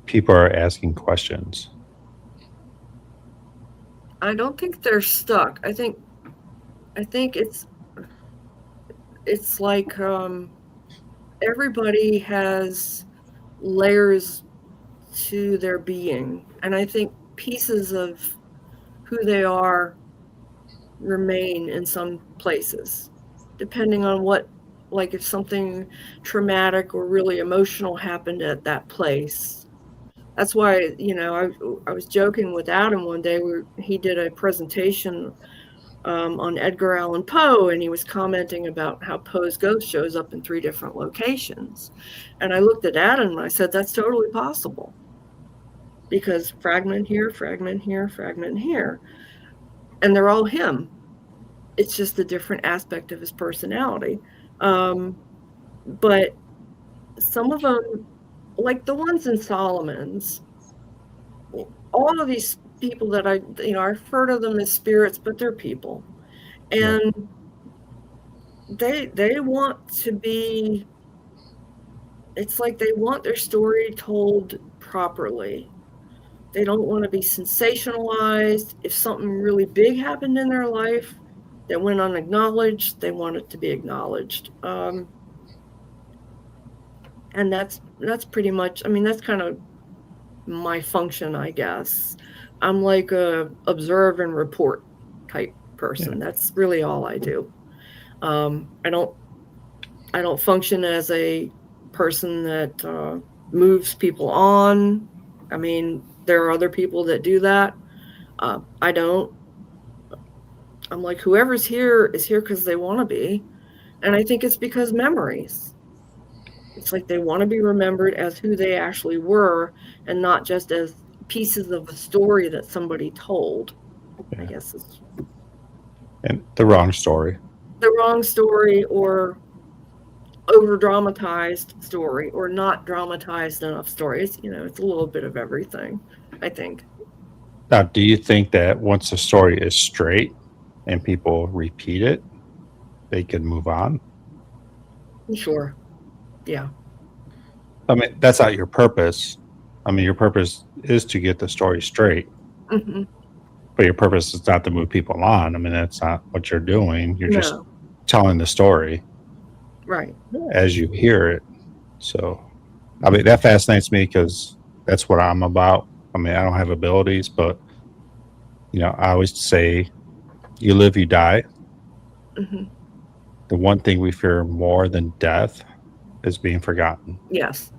people are asking questions? I don't think they're stuck. I think it's like everybody has layers to their being, and I think pieces of who they are remain in some places, depending on what, like if something traumatic or really emotional happened at that place. That's why, I was joking with Adam one day where he did a presentation on Edgar Allan Poe, and he was commenting about how Poe's ghost shows up in 3 different locations. And I looked at Adam and I said, that's totally possible. Because fragment here, fragment here, fragment here. And they're all him. It's just a different aspect of his personality. But some of them, like the ones in Solomon's, all of these people that I've heard of them as spirits, but they're people. And they want to be, it's like they want their story told properly. They don't want to be sensationalized. If something really big happened in their life that went unacknowledged, they want it to be acknowledged. And that's pretty much, that's kind of my function, I guess. I'm like a observe and report type person. Yeah. That's really all I do. I don't function as a person that moves people on. There are other people that do that. I don't. I'm like, whoever's here is here because they want to be. And I think it's because memories. It's like they want to be remembered as who they actually were and not just as pieces of a story that somebody told. Yeah. I guess it's. And the wrong story. the wrong story or over dramatized story or not dramatized enough stories. It's a little bit of everything, I think. Now, do you think that once a story is straight and people repeat it, they can move on? Sure. Yeah. I mean, that's not your purpose. I mean, your purpose is to get the story straight, Hmm. but your purpose is not to move people on. I mean, that's not what you're doing. You're just No. telling the story Right. as you hear it. So, I mean, that fascinates me because that's what I'm about. I mean, I don't have abilities, but, I always say, you live, you die. Hmm. The one thing we fear more than death is being forgotten. Yes.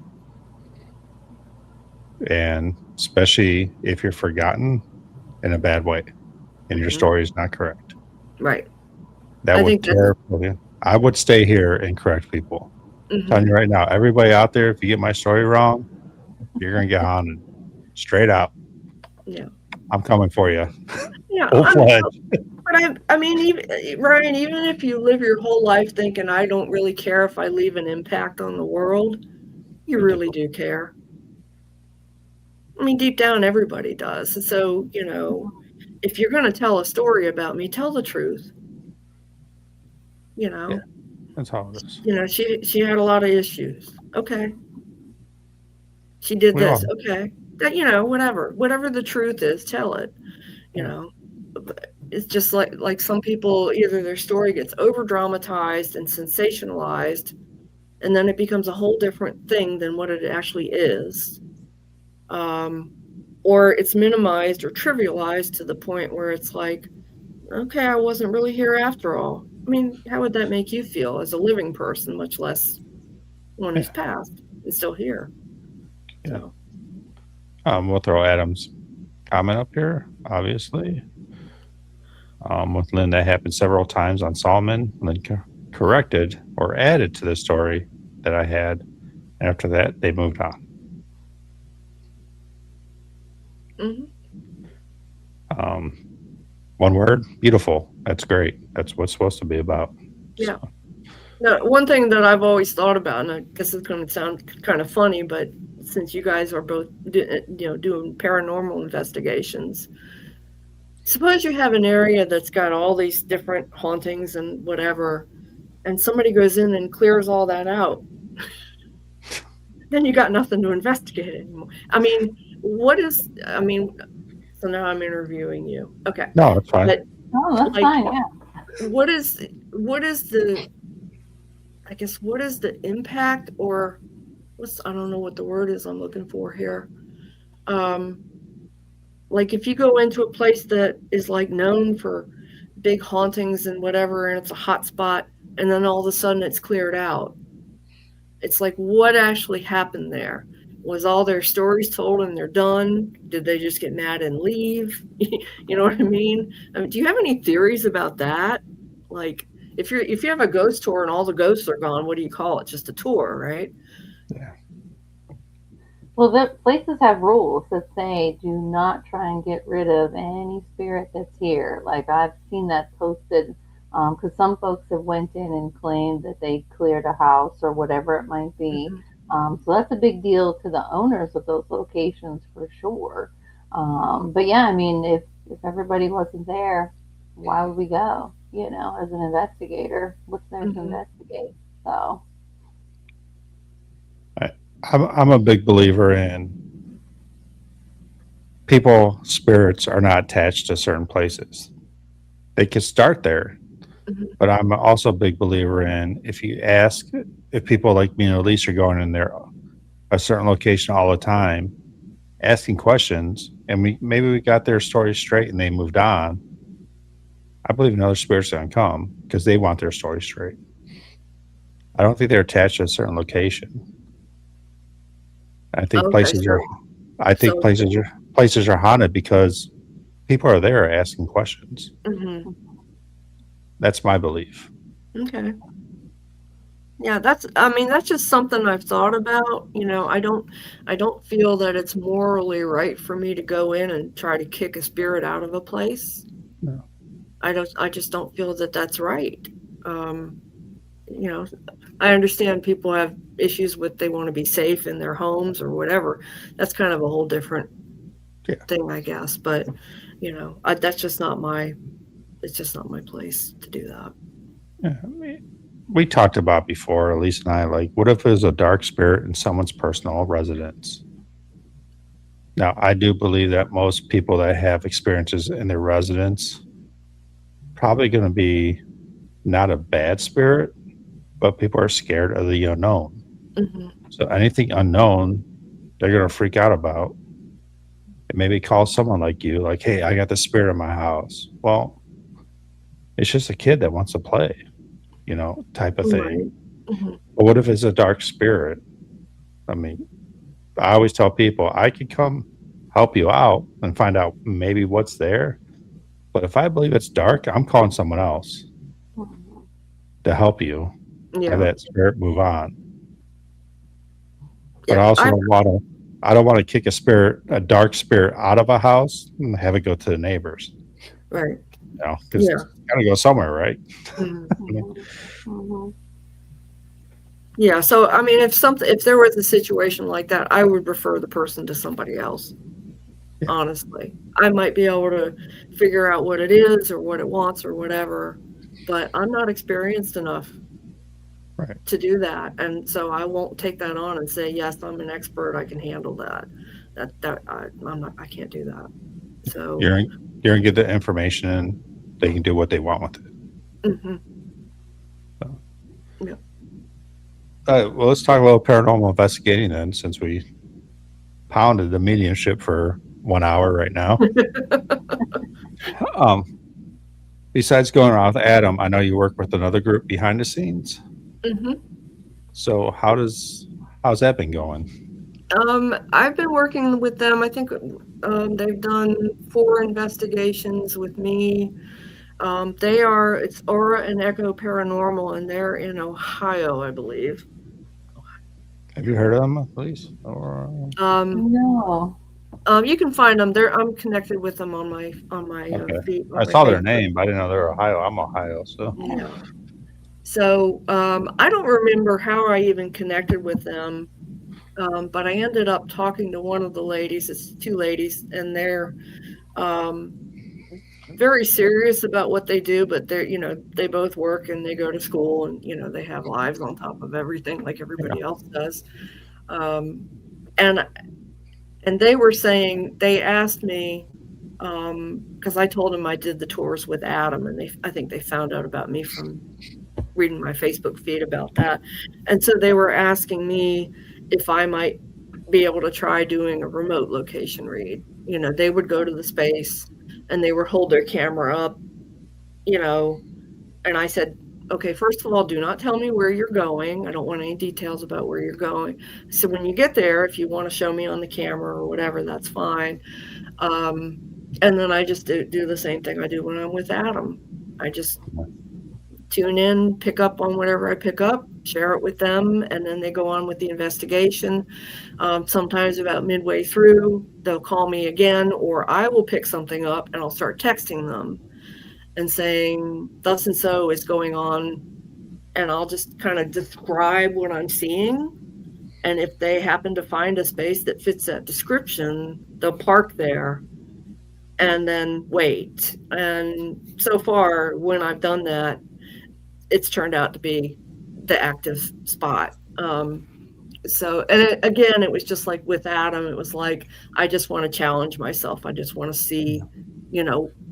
And especially if you're forgotten in a bad way and your Hmm. story is not correct. Right. That I would think that's. terrify you. I would stay here and correct people. I'm telling Hmm. you right now, everybody out there, if you get my story wrong, you're going to get haunted. Straight out. Yeah. I'm coming for you. Yeah. Full fledged. But I mean, even, Ryan, even if you live your whole life thinking I don't really care if I leave an impact on the world, you really do care. I mean, deep down, everybody does. And so, if you're going to tell a story about me, tell the truth. You Yeah, know, that's how it is. she had a lot of issues. Okay, she did We this. all, Okay, that whatever the truth is, tell it. You yeah, know, it's just like some people, either their story gets over dramatized and sensationalized, and then it becomes a whole different thing than what it actually is. Or it's minimized or trivialized to the point where it's like, okay, I wasn't really here after all. I mean, how would that make you feel as a living person, much less one who's yeah, passed and still here? yeah. So, We'll throw Adam's comment up here, obviously. With Lynn, that happened several times on Solomon. Lynn corrected or added to the story that I had. And after that, they moved on. mhm. Um, one word, beautiful. That's great. That's what's supposed to be about. Yeah. So, Now, one thing that I've always thought about, and I guess it's going to sound kind of funny, but since you guys are both, doing paranormal investigations, suppose you have an area that's got all these different hauntings and whatever, and somebody goes in and clears all that out, then you got nothing to investigate anymore. I mean, so now I'm interviewing you. Okay. no, it's fine. But Oh, that's like, fine. Yeah. what is the, I guess, what is the impact, or I don't know what the word is I'm looking for here. Um, like if you go into a place that is like known for big hauntings and whatever, and it's a hot spot, and then all of a sudden it's cleared out. It's like, what actually happened there? Was all their stories told and they're done? Did they just get mad and leave? You know what I mean? Do you have any theories about that? Like, if you have a ghost tour and all the ghosts are gone, what do you call it? Just a tour, right? Yeah. Well, the places have rules that say do not try and get rid of any spirit that's here. Like I've seen that posted because some folks have went in and claimed that they cleared a house or whatever it might be. Mhm. So that's a big deal to the owners of those locations for sure. But yeah, I mean, if everybody wasn't there, why would we go? You know, as an investigator, what's there to Mhm. investigate? So. I'm a big believer in people, spirits are not attached to certain places. They can start there, Mhm. but I'm also a big believer in if people like me and Aleece are going in there a certain location all the time, asking questions, and maybe we got their story straight and they moved on. I believe another spirit's gonna come because they want their story straight. I don't think they're attached to a certain location. I think Okay, places are I think so places are haunted because people are there asking questions. mhm. That's my belief. Okay. Yeah, that's just something I've thought about. I don't feel that it's morally right for me to go in and try to kick a spirit out of a place. No. I just don't feel that that's right. You know, I understand people have issues with they want to be safe in their homes or whatever. That's kind of a whole different thing, I guess. But, you know, that's just not my, it's just not my place to do that. Yeah, we talked about before, Aleece and I, like, what if there's a dark spirit in someone's personal residence? Now, I do believe that most people that have experiences in their residence probably going to be not a bad spirit, but people are scared of the unknown. Mm-hmm. So anything unknown, they're going to freak out about. And maybe call someone like you, like, hey, I got the spirit in my house. Well, it's just a kid that wants to play, you know, type of thing. Right. Mm-hmm. But what if it's a dark spirit? I mean, I always tell people I could come help you out and find out maybe what's there. But if I believe it's dark, I'm calling someone else to help you have that spirit move on. But I also I don't want to kick a dark spirit out of a house and have it go to the neighbors. Right. You know, because it's got to go somewhere, right? Mm-hmm. Yeah. So, I mean, if there was a situation like that, I would refer the person to somebody else. Yeah. Honestly, I might be able to figure out what it is or what it wants or whatever, but I'm not experienced enough to do that, and so I won't take that on and say, yes, I'm an expert, I can handle that. I can't do that. So you're gonna get the information and they can do what they want with it. Mm-hmm. So. Yeah. Well, let's talk a little paranormal investigating then, since we pounded the mediumship for 1 hour right now. Besides going around with Adam, I know you work with another group behind the scenes. Mm-hmm. So how's that been going? I've been working with them. I think they've done 4 investigations with me. It's Aura Echo Paranormal, and they're in Ohio, I believe. Have you heard of them, please? No. You can find them. I'm connected with them on my feed. I saw their name, but I didn't know they're Ohio. I'm Ohio, so. Yeah. So I don't remember how I even connected with them, but I ended up talking to one of the ladies. It's 2 ladies, and they're very serious about what they do, but they both work and they go to school, and they have lives on top of everything like everybody else does. And they were saying, they asked me, because I told them I did the tours with Adam, and I think they found out about me from reading my Facebook feed about that. And so they were asking me if I might be able to try doing a remote location read. They would go to the space and they would hold their camera up, and I said, okay, first of all, do not tell me where you're going. I don't want any details about where you're going. So when you get there, if you want to show me on the camera or whatever, that's fine. And then I just do the same thing I do when I'm with Adam. I just tune in, pick up on whatever I pick up, share it with them, and then they go on with the investigation. Sometimes about midway through, they'll call me again, or I will pick something up and I'll start texting them and saying, thus and so is going on, and I'll just kind of describe what I'm seeing. And if they happen to find a space that fits that description, they'll park there and then wait. And so far, when I've done that, it's turned out to be the active spot. Again, it was just like with Adam, it was like, I just want to challenge myself. I just want to see,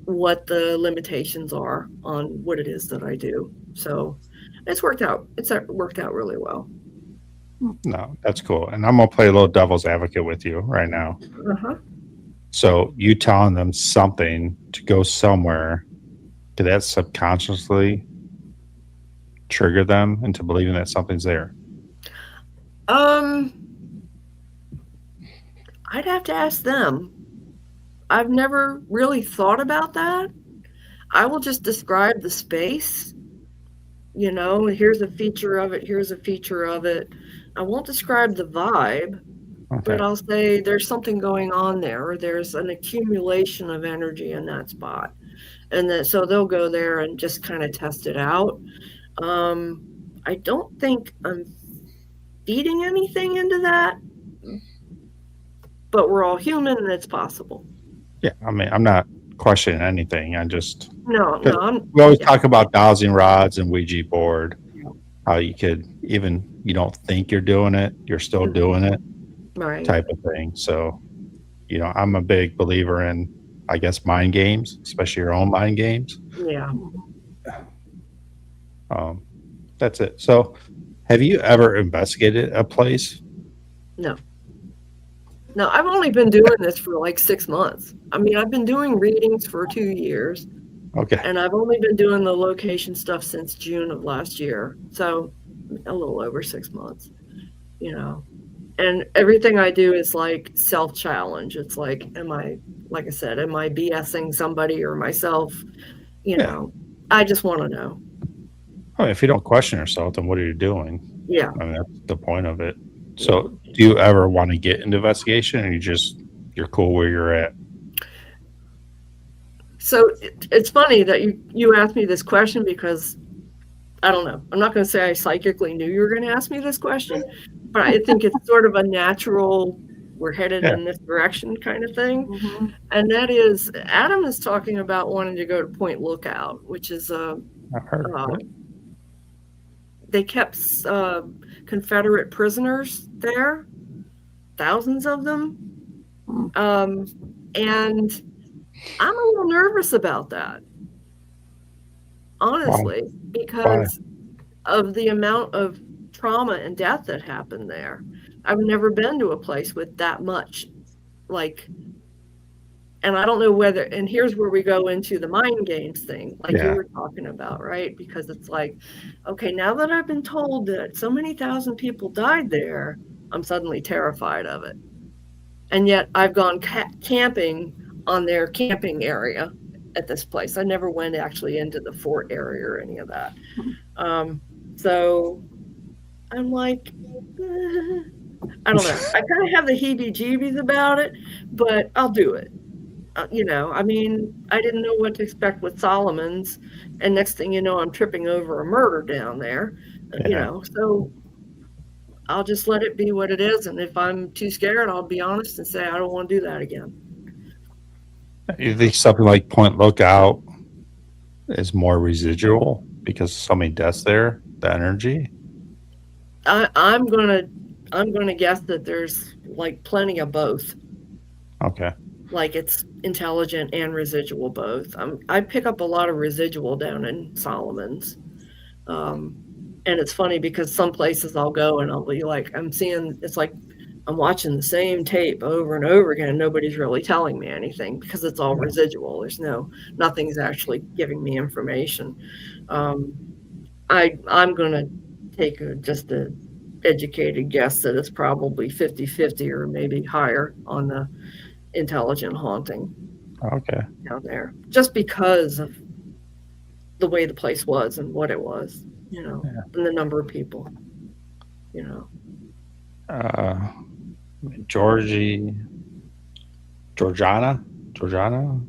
what the limitations are on what it is that I do. So it's worked out. It's worked out really well. No, that's cool. And I'm going to play a little devil's advocate with you right now. Uh-huh. So you telling them something to go somewhere, did that subconsciously trigger them into believing that something's there? I'd have to ask them. I've never really thought about that. I will just describe the space, here's a feature of it, here's a feature of it. I won't describe the vibe, but I'll say there's something going on there, or there's an accumulation of energy in that spot. And then, so they'll go there and just kind of test it out. I don't think I'm feeding anything into that, but we're all human and it's possible. Yeah, I mean, I'm not questioning anything. I just No, we always yeah. talk about dowsing rods and Ouija board. How you could even you don't think you're doing it, you're still doing it, Right. type of thing. So, I'm a big believer in, I guess, mind games, especially your own mind games. Yeah. That's it. So, have you ever investigated a place? No. No, I've only been doing this for like 6 months. I mean, I've been doing readings for 2 years, Okay. and I've only been doing the location stuff since June of last year. So, a little over 6 months, And everything I do is like self-challenge. It's like, like I said, am I BSing somebody or myself? Yeah. I just want to know. I mean, if you don't question yourself, then what are you doing? Yeah. I mean, that's the point of it. So, do you ever want to get into investigation, or you're cool where you're at? So it's funny that you asked me this question because I don't know. I'm not going to say I psychically knew you were going to ask me this question, but I think it's sort of a natural, we're headed in this direction kind of thing. Mm-hmm. And that is, Adam is talking about wanting to go to Point Lookout, which is I've heard they kept Confederate prisoners there, thousands of them. And I'm a little nervous about that, honestly, because of the amount of trauma and death that happened there. I've never been to a place with that much, and I don't know whether, and here's where we go into the mind games thing, like you were talking about, right? Because it's like, okay, now that I've been told that so many thousand people died there, I'm suddenly terrified of it. And yet I've gone camping on their camping area at this place. I never went actually into the fort area or any of that. So I'm like, I don't know. I kind of have the heebie-jeebies about it, but I'll do it. I mean, I didn't know what to expect with Solomon's, and next thing you know, I'm tripping over a murder down there, so I'll just let it be what it is. And if I'm too scared, I'll be honest and say, I don't want to do that again. You think something like Point Lookout is more residual because so many deaths there, the energy? I'm gonna guess that there's like plenty of both. Okay. Like it's intelligent and residual both. I pick up a lot of residual down in Solomon's. And it's funny because some places I'll go and I'll be like, it's like I'm watching the same tape over and over again. Nobody's really telling me anything because it's all residual. There's nothing's actually giving me information. I'm going to take just a educated guess that it's probably 50-50 or maybe higher on the intelligent haunting. Okay. Down there, just because of the way the place was and what it was, and the number of people, Georgiana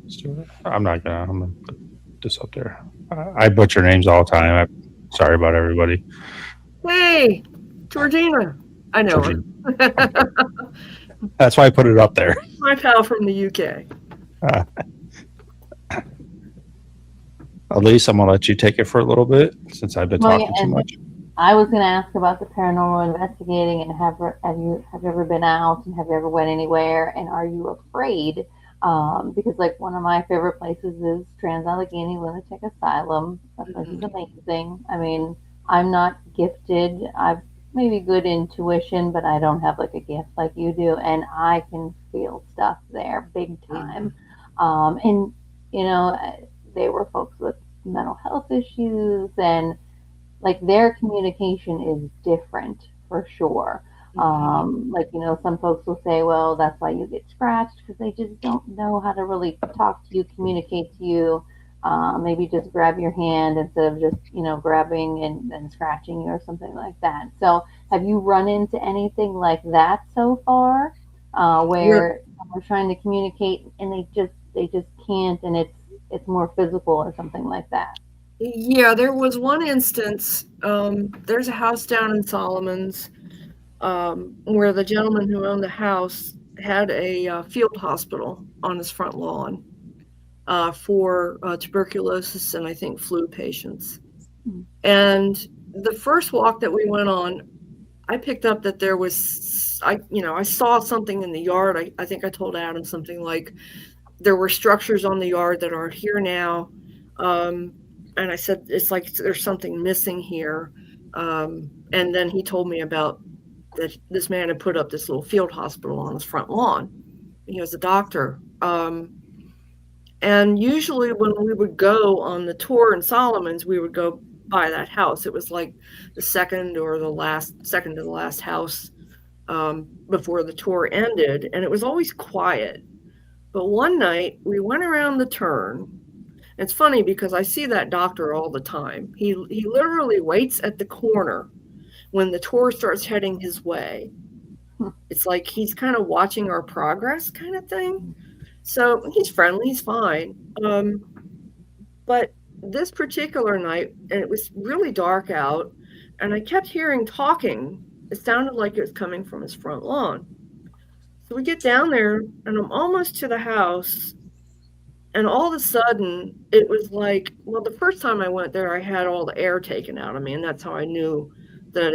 Stewart. I'm gonna put this up there. I butcher names all the time. I'm sorry about everybody. Hey, Georgina. I know her. That's why I put it up there. My pal from the UK. Aleece, I'm gonna let you take it for a little bit since I've been talking too much. I was going to ask about the paranormal investigating, and have you ever been out, and have you ever went anywhere, and are you afraid? Because like one of my favorite places is Trans-Allegheny Lunatic Asylum. That place is amazing. I mean, I'm not gifted. I've maybe good intuition, but I don't have like a gift like you do, and I can feel stuff there big time. And they were folks with mental health issues, and like their communication is different for sure. Like, some folks will say, well, that's why you get scratched, because they just don't know how to really talk to you, communicate to you. Maybe just grab your hand instead of just, grabbing and scratching you or something like that. So have you run into anything like that so far, where someone's trying to communicate and they just can't, and it's more physical or something like that? Yeah, there was one instance. There's a house down in Solomon's where the gentleman who owned the house had a field hospital on his front lawn for tuberculosis and I think flu patients. And the first walk that we went on, I picked up that there was, I saw something in the yard. I think I told Adam something like there were structures on the yard that aren't here now. And I said, it's like there's something missing here. And then he told me about that this man had put up this little field hospital on his front lawn. He was a doctor. And usually when we would go on the tour in Solomon's, we would go by that house. It was like the second to the last house before the tour ended. And it was always quiet. But one night we went around the turn. It's funny because I see that doctor all the time. He literally waits at the corner when the tour starts heading his way. It's like he's kind of watching our progress kind of thing. So he's friendly, he's fine. But this particular night, and it was really dark out, and I kept hearing talking. It sounded like it was coming from his front lawn. So we get down there, and I'm almost to the house, and all of a sudden, it was like, well, the first time I went there, I had all the air taken out of me, and that's how I knew that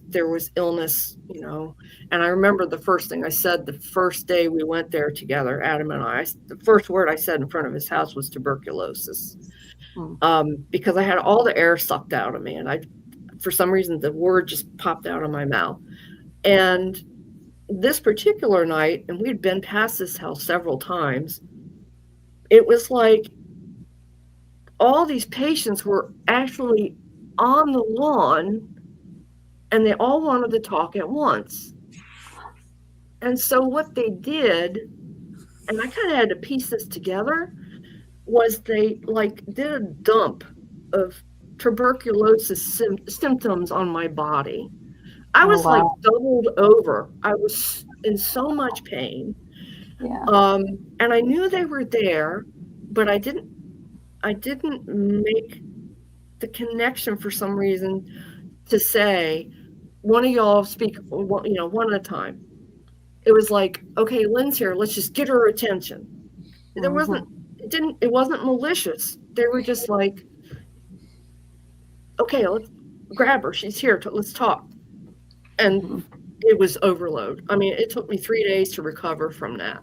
there was illness, And I remember the first thing I said the first day we went there together, Adam and I, the first word I said in front of his house was tuberculosis, because I had all the air sucked out of me, and for some reason, the word just popped out of my mouth. And this particular night, and we'd been past this house several times, it was like all these patients were actually on the lawn and they all wanted to talk at once. And so what they did, and I kind of had to piece this together, was they did a dump of tuberculosis symptoms on my body. I was doubled over. I was in so much pain. Yeah. And I knew they were there, but I didn't make the connection for some reason to say, one of y'all speak, one at a time. It was like, okay, Lynn's here. Let's just get her attention. It wasn't malicious. They were just like, okay, let's grab her. She's here. Let's talk. And it was overload. I mean, it took me 3 days to recover from that.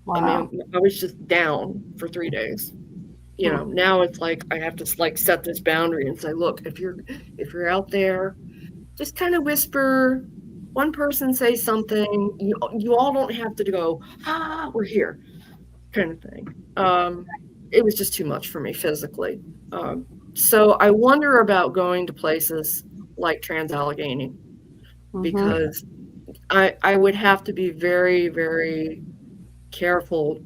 Wow. I mean, I was just down for 3 days. Now it's like I have to set this boundary and say, look, if you're out there, just kind of whisper. One person say something. You all don't have to go, we're here, kind of thing. It was just too much for me physically. So I wonder about going to places like Trans-Allegheny, because I would have to be very, very careful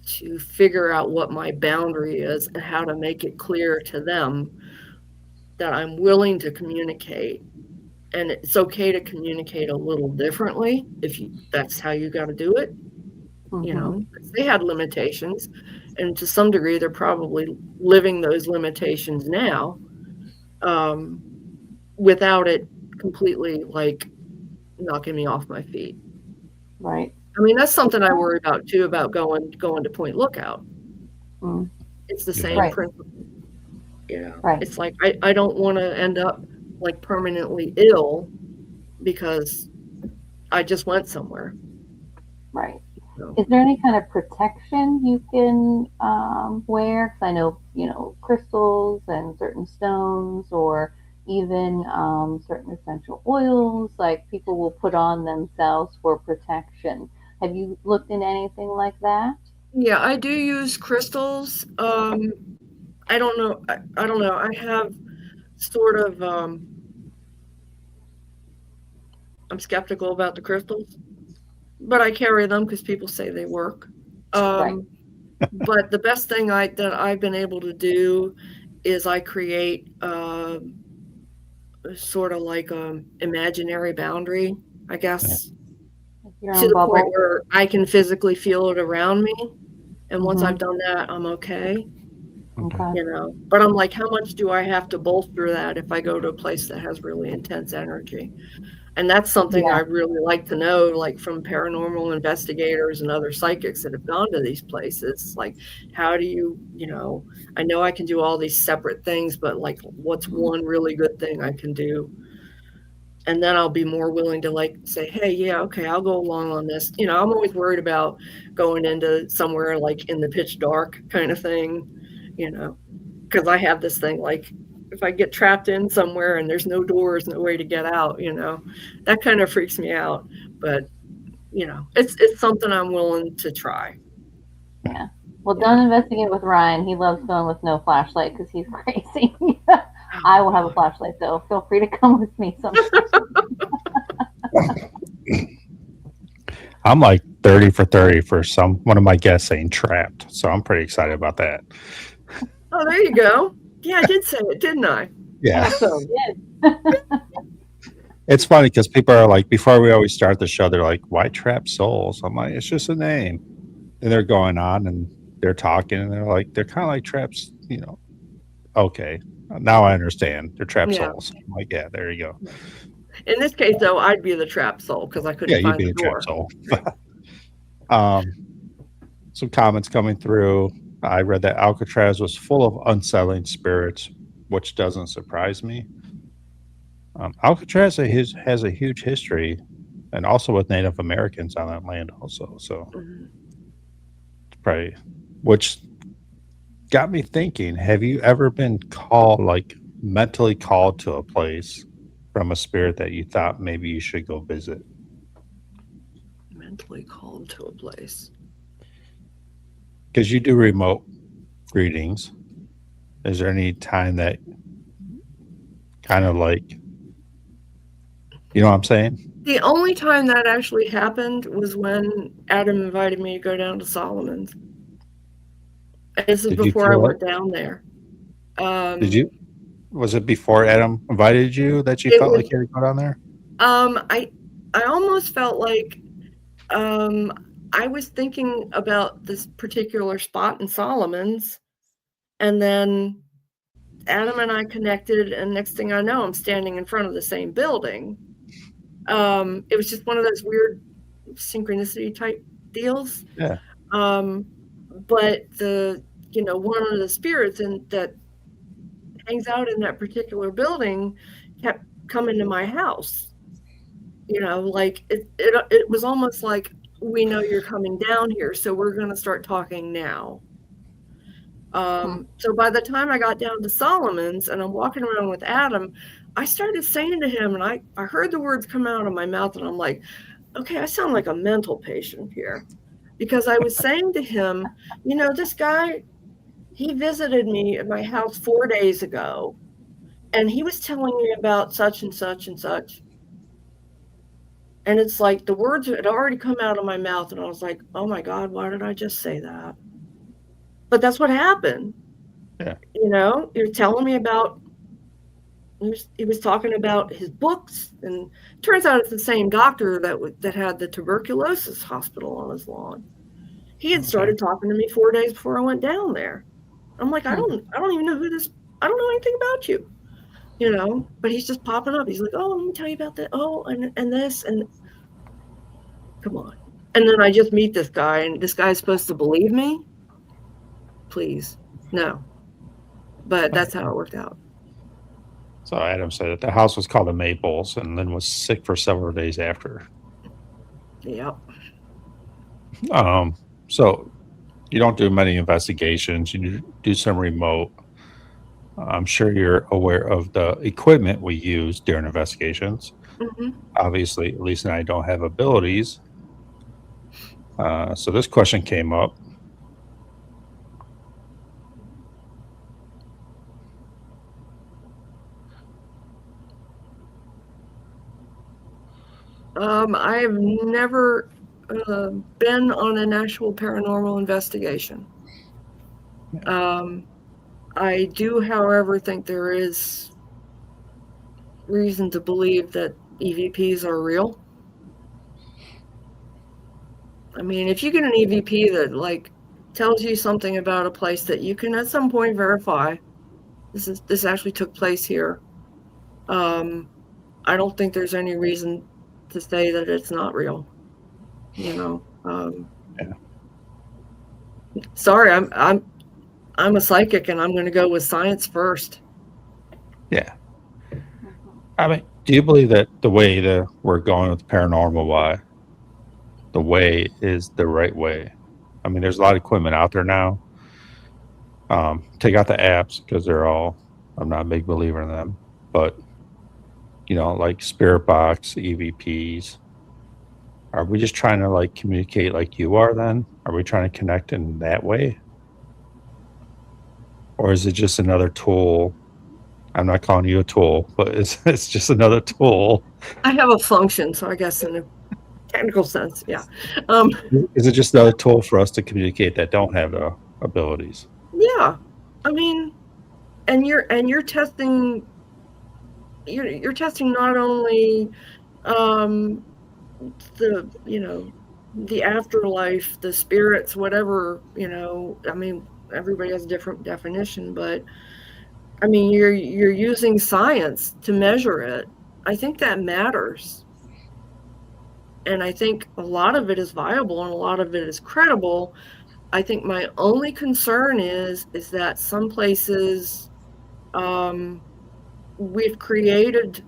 to figure out what my boundary is and how to make it clear to them that I'm willing to communicate. And it's okay to communicate a little differently if that's how you got to do it. They had limitations, and to some degree they're probably living those limitations now, without it completely knocking me off my feet. Right. I mean, that's something I worry about too, about going to Point Lookout. It's the same principle. Right. It's like I don't want to end up permanently ill because I just went somewhere. Right. So. Is there any kind of protection you can wear? Because I know, crystals and certain stones, or even certain essential oils, people will put on themselves for protection. Have you looked into anything like that? Yeah, I do use crystals. I don't know. I have sort of, I'm skeptical about the crystals, but I carry them because people say they work. But the best thing that I've been able to do is I create sort of imaginary boundary, I guess, to the point where I can physically feel it around me. And once I've done that, I'm okay. Okay. you know. But I'm like, how much do I have to bolster that if I go to a place that has really intense energy? And that's something Yeah. I really like to know, like from paranormal investigators and other psychics that have gone to these places. Like, how do you, you know, I know I can do all these separate things, but like, what's one really good thing I can do? And then I'll be more willing to like say, hey, yeah, okay, I'll go along on this. You know, I'm always worried about going into somewhere like in the pitch dark kind of thing, you know, because I have this thing like if I get trapped in somewhere and there's no doors, no way to get out, you know, that kind of freaks me out. But you know, it's something I'm willing to try. Yeah. Well, don't investigate with Ryan. He loves going with no flashlight because he's crazy. I will have a flashlight though. Feel free to come with me sometime. I'm like 30 for 30 for one of my guests saying trapped. So I'm pretty excited about that. Oh, there you go. Yeah, I did say it, didn't I? Yeah. Awesome. It's funny because people are like, before we always start the show, they're like, why trap souls? I'm like, it's just a name. And they're going on and they're talking and they're like, they're kind of like traps, you know. Okay. Now I understand. They're trap Yeah. souls. I'm like, yeah, there you go. In this case, though, I'd be the trap soul because I couldn't Yeah, you'd find be the a trap door. soul. Some comments coming through. I read that Alcatraz was full of unsettling spirits, which doesn't surprise me. Alcatraz has a huge history, and also with Native Americans on that land also. So it's probably, which got me thinking, have you ever been called, like mentally called to a place from a spirit that you thought maybe you should go visit? Mentally called to a place. Because you do remote readings. Is there any time that kind of like, you know what I'm saying? The only time that actually happened was when Adam invited me to go down to Solomon's. This is before I went down there. Did you? Was it before Adam invited you that you felt like you had to go down there? I almost felt like I was thinking about this particular spot in Solomon's, and then Adam and I connected, and next thing I know, I'm standing in front of the same building. It was just one of those weird synchronicity type deals. Yeah. But one of the spirits that hangs out in that particular building kept coming to my house. You know, like it was almost like, we know you're coming down here, so we're going to start talking now. So by the time I got down to Solomon's and I'm walking around with Adam, I started saying to him, and I heard the words come out of my mouth, and I'm like, okay, I sound like a mental patient here. Because I was saying to him, you know, this guy, he visited me at my house 4 days ago, and he was telling me about such and such and such. And it's like the words had already come out of my mouth, and I was like, oh my God, why did I just say that? But that's what happened. Yeah. You know, you're telling me about, he was talking about his books, and it turns out it's the same doctor that had the tuberculosis hospital on his lawn. He had started talking to me 4 days before I went down there. I'm like, I don't even know who this, I don't know anything about you, you know, but he's just popping up. He's like, oh, let me tell you about that. Oh, and this, and come on. And then I just meet this guy, and this guy's supposed to believe me? Please, no. But that's how it worked out. So Adam said that the house was called the Maples, and then was sick for several days after. Yep. So you don't do many investigations. You do some remote. I'm sure you're aware of the equipment we use during investigations. Mm-hmm. Obviously, Aleece and I don't have abilities. So this question came up. I have never been on an actual paranormal investigation. I do, however, think there is reason to believe that EVPs are real. I mean, if you get an EVP that like tells you something about a place that you can at some point verify. This actually took place here. I don't think there's any reason to say that it's not real. You know. Yeah. Sorry, I'm a psychic, and I'm going to go with science first. Yeah. I mean, do you believe that the way that we're going with the paranormal, the way is the right way? I mean, there's a lot of equipment out there now. Take out the apps because I'm not a big believer in them. But, like Spirit Box, EVPs, are we just trying to like communicate like you are then? Are we trying to connect in that way? Or is it just another tool? I'm not calling you a tool, but it's just another tool. I have a function, so I guess in a technical sense, yeah. Is it just another tool for us to communicate that don't have the abilities? Yeah, I mean, and you're testing. You're testing not only the afterlife, the spirits, whatever, I mean, everybody has a different definition, but I mean, you're using science to measure it. I think that matters. And I think a lot of it is viable and a lot of it is credible. I think my only concern is that some places we've created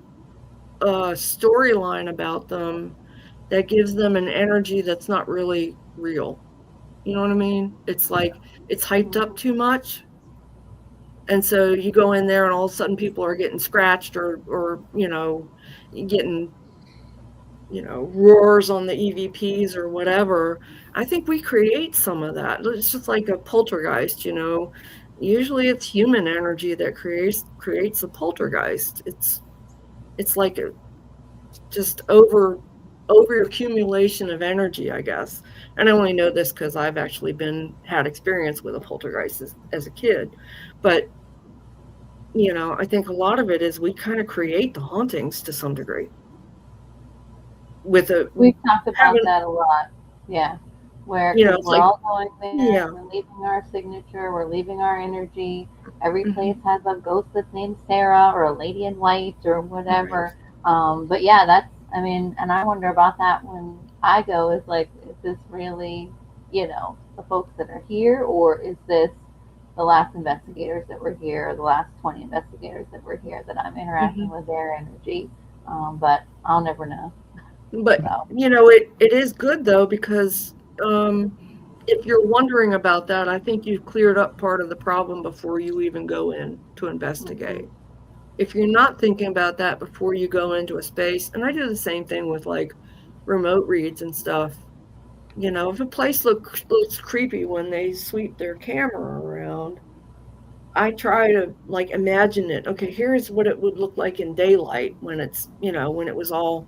a storyline about them that gives them an energy that's not really real. You know what I mean? It's like it's hyped up too much. And so you go in there and all of a sudden people are getting scratched or getting, roars on the EVPs or whatever. I think we create some of that. It's just like a poltergeist, Usually it's human energy that creates a poltergeist. It's like just over accumulation of energy, I guess. And I only know this because I've actually had experience with a poltergeist as a kid. But, I think a lot of it is we kind of create the hauntings to some degree. We've talked about that a lot. Yeah. Where we're all going there, we're leaving our signature, we're leaving our energy. Every place has a ghost that's named Sarah or a lady in white or whatever. Right. But yeah, and I wonder about that when I go, is this really, the folks that are here, or is this the last investigators that were here, or the last 20 investigators that were here that I'm interacting with their energy? But I'll never know. But, it is good though, because if you're wondering about that, I think you've cleared up part of the problem before you even go in to investigate. If you're not thinking about that before you go into a space, and I do the same thing with like remote reads and stuff, if a place looks creepy when they sweep their camera around, I try to like imagine it. Okay, here's what it would look like in daylight when it's, when it was all,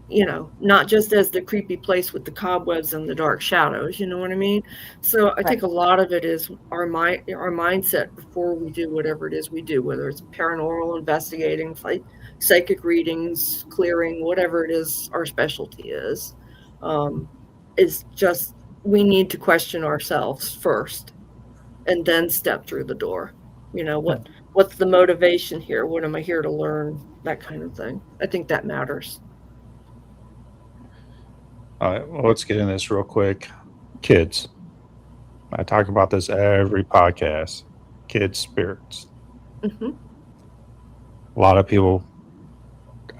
not just as the creepy place with the cobwebs and the dark shadows, you know what I mean? So I think a lot of it is our mindset before we do whatever it is we do, whether it's paranormal investigating, psychic readings, clearing, whatever it is our specialty is just we need to question ourselves first and then step through the door. What's the motivation here? What am I here to learn? That kind of thing. I think that matters. All right, well, let's get in this real quick. Kids. I talk about this every podcast. Kids' spirits. A lot of people,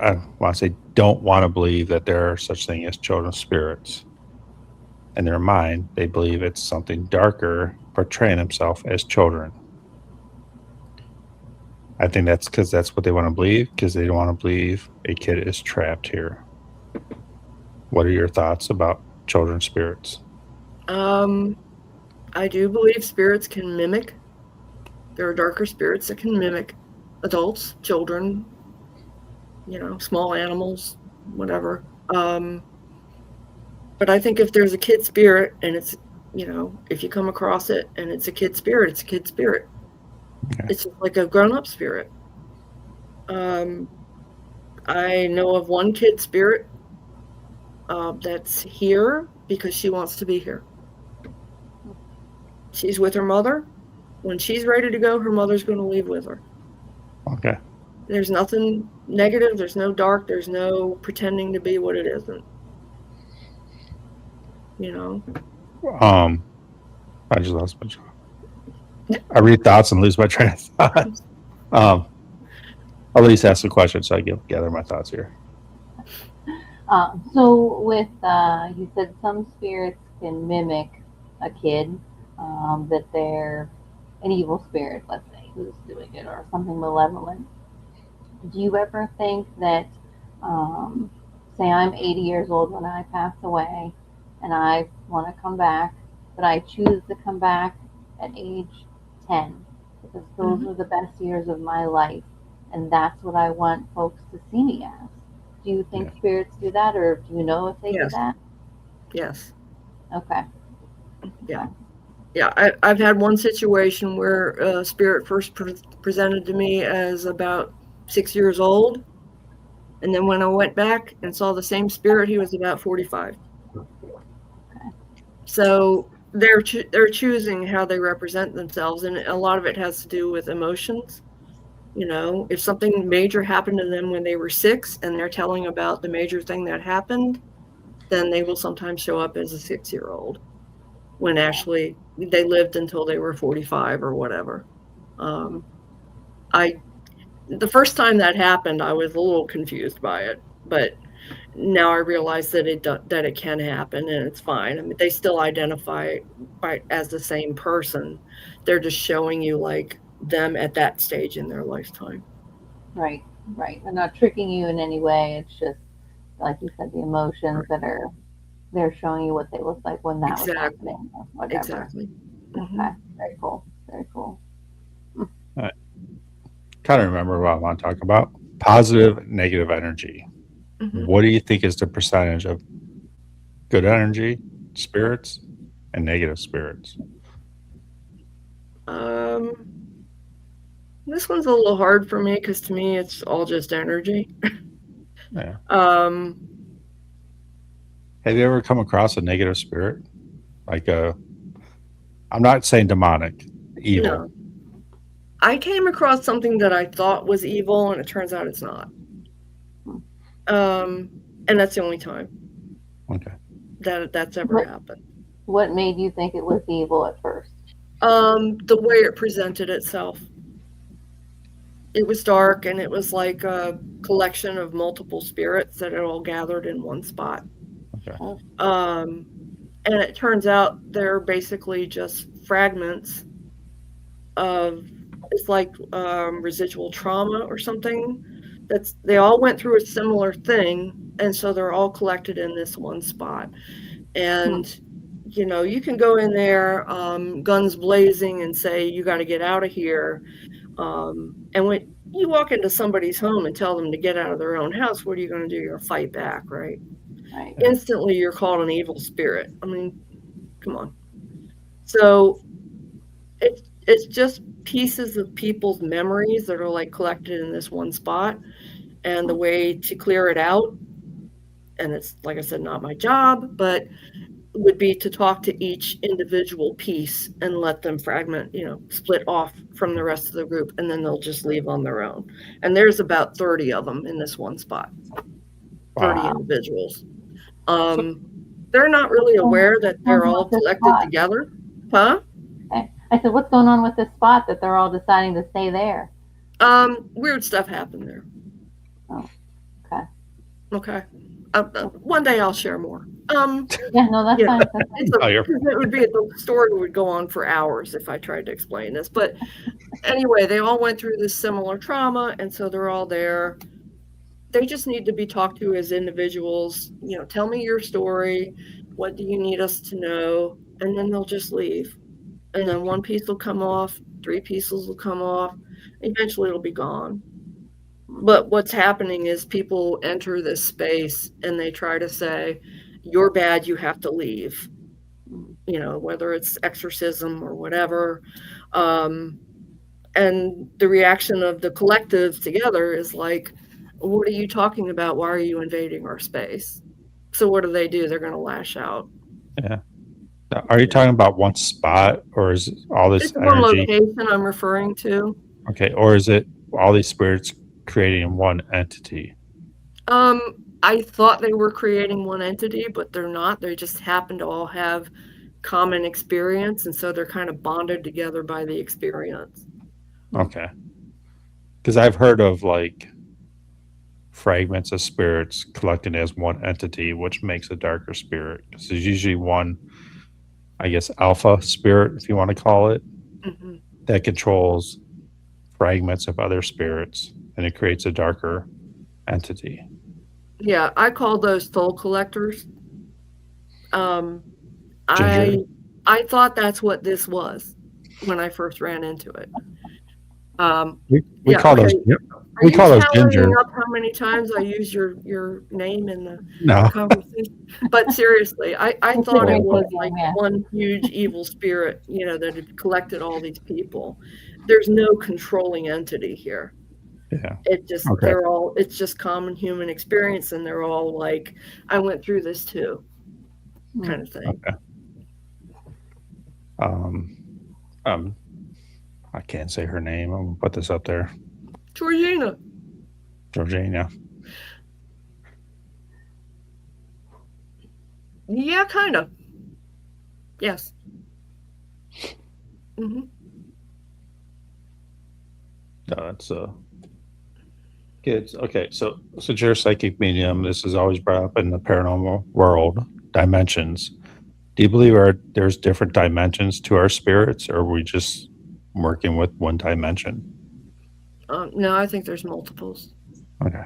I want to say, don't want to believe that there are such thing as children's spirits. In their mind, they believe it's something darker portraying themselves as children. I think that's because that's what they want to believe, because they don't want to believe a kid is trapped here. What are your thoughts about children's spirits? I do believe spirits can mimic. There are darker spirits that can mimic adults, children, small animals, whatever. But I think if there's a kid spirit and it's, if you come across it and it's a kid spirit, it's a kid spirit. Okay. It's just like a grown-up spirit. I know of one kid spirit that's here because she wants to be here. She's with her mother. When she's ready to go, her mother's going to leave with her. Okay. There's nothing negative. There's no dark. There's no pretending to be what it isn't. You know? I just lost my job. I read thoughts and lose my train of thought. Aleece asked a question, so I gather my thoughts here. So with, you said some spirits can mimic a kid, that they're an evil spirit, let's say, who's doing it, or something malevolent. Do you ever think that, say I'm 80 years old when I pass away, and I want to come back, but I choose to come back at age 10, because those were the best years of my life, and that's what I want folks to see me as? Do you think spirits do that, or do you know if they do that? Yes. Okay. Yeah. Yeah, I've had one situation where a spirit first presented to me as about 6 years old, and then when I went back and saw the same spirit, he was about 45. Okay. So they're choosing how they represent themselves, and a lot of it has to do with emotions. You know, if something major happened to them when they were 6 and they're telling about the major thing that happened, then they will sometimes show up as a 6-year-old when actually they lived until they were 45 or whatever. The first time that happened, I was a little confused by it, but now I realize that it can happen, and it's fine. I mean, they still identify as the same person. They're just showing you like them at that stage in their lifetime. Right. They're not tricking you in any way. It's just, like you said, the emotions that they're showing you what they look like when that was happening, or whatever. Exactly. Okay. Very cool. All right. Kind of remember what I want to talk about. Positive, negative energy. What do you think is the percentage of good energy, spirits, and negative spirits? This one's a little hard for me because to me it's all just energy. Yeah. Have you ever come across a negative spirit? Like I'm not saying demonic, evil. No. I came across something that I thought was evil, and it turns out it's not. And that's the only time. Okay. That's ever happened. What made you think it was evil at first? The way it presented itself. It was dark, and it was like a collection of multiple spirits that had all gathered in one spot. Okay. And it turns out they're basically just fragments of, it's like residual trauma or something. They all went through a similar thing, and so they're all collected in this one spot. And you know, you can go in there guns blazing and say you got to get out of here, and when you walk into somebody's home and tell them to get out of their own house, what are you going to do? You're going to fight back, right? Instantly you're called an evil spirit. I mean, come on. So it's just pieces of people's memories that are like collected in this one spot, and the way to clear it out, and it's, like I said, not my job, but would be to talk to each individual piece and let them fragment, split off from the rest of the group, and then they'll just leave on their own. And there's about 30 of them in this one spot. 30 individuals. They're not really aware that they're all collected together. Huh? I said, what's going on with this spot that they're all deciding to stay there? Weird stuff happened there. Oh, okay. One day I'll share more. Yeah, no, that's fine. The story would go on for hours if I tried to explain this. But anyway, they all went through this similar trauma, and so they're all there. They just need to be talked to as individuals. Tell me your story. What do you need us to know? And then they'll just leave. And then one piece will come off, 3 pieces will come off. Eventually it'll be gone. But what's happening is people enter this space and they try to say, you're bad, you have to leave. Whether it's exorcism or whatever. And the reaction of the collective together is like, what are you talking about? Why are you invading our space? So what do? They're going to lash out. Yeah. Are you talking about one spot, or is it all this It's one energy? location I'm referring to. Okay, or is it all these spirits creating one entity? I thought they were creating one entity, but they're not. They just happen to all have common experience, and so they're kind of bonded together by the experience. Okay, because I've heard of like fragments of spirits collected as one entity, which makes a darker spirit. Because there's usually one, I guess, alpha spirit, if you want to call it, Mm-hmm. that controls fragments of other spirits, and it creates a darker entity. Yeah, I call those soul collectors. Um, Ginger. I thought that's what this was when I first ran into it. We Yeah, call those. okay. Yep. Are We you call those tallying ginger. up how many times I use your name in the No. conversation? But seriously, I It's thought a it was great like game, yeah. one huge evil spirit, that had collected all these people. There's no controlling entity here. Yeah. It just Okay. it's just common human experience, and they're all like, I went through this too, kind of thing. Okay. I can't say her name. I'm gonna put this up there. Georgina. Georgina. Yeah, kind of. Yes. Mm-hmm. No, that's kids. Okay, so since you're a psychic medium, this is always brought up in the paranormal world. Dimensions. Do you believe there's different dimensions to our spirits, or are we just working with one dimension? No, I think there's multiples. Okay.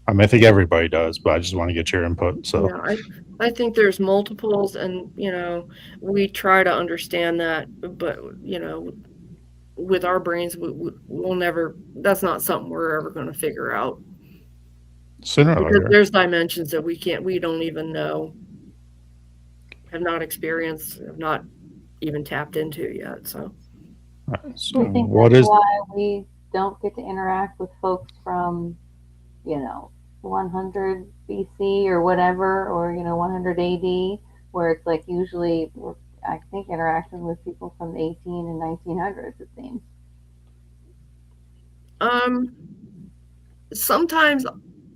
I mean, I think everybody does, but I just want to get your input. So Yeah, I think there's multiples, and we try to understand that, but with our brains, we'll never. That's not something we're ever going to figure out, sooner or because later. there's dimensions that we don't even know, have not experienced, have not even tapped into yet. So Right, so Do you think what that's is why we don't get to interact with folks from, 100 BC or whatever, or 100 AD, where it's like usually I think interaction with people from the 18 and 1900s, it seems. sometimes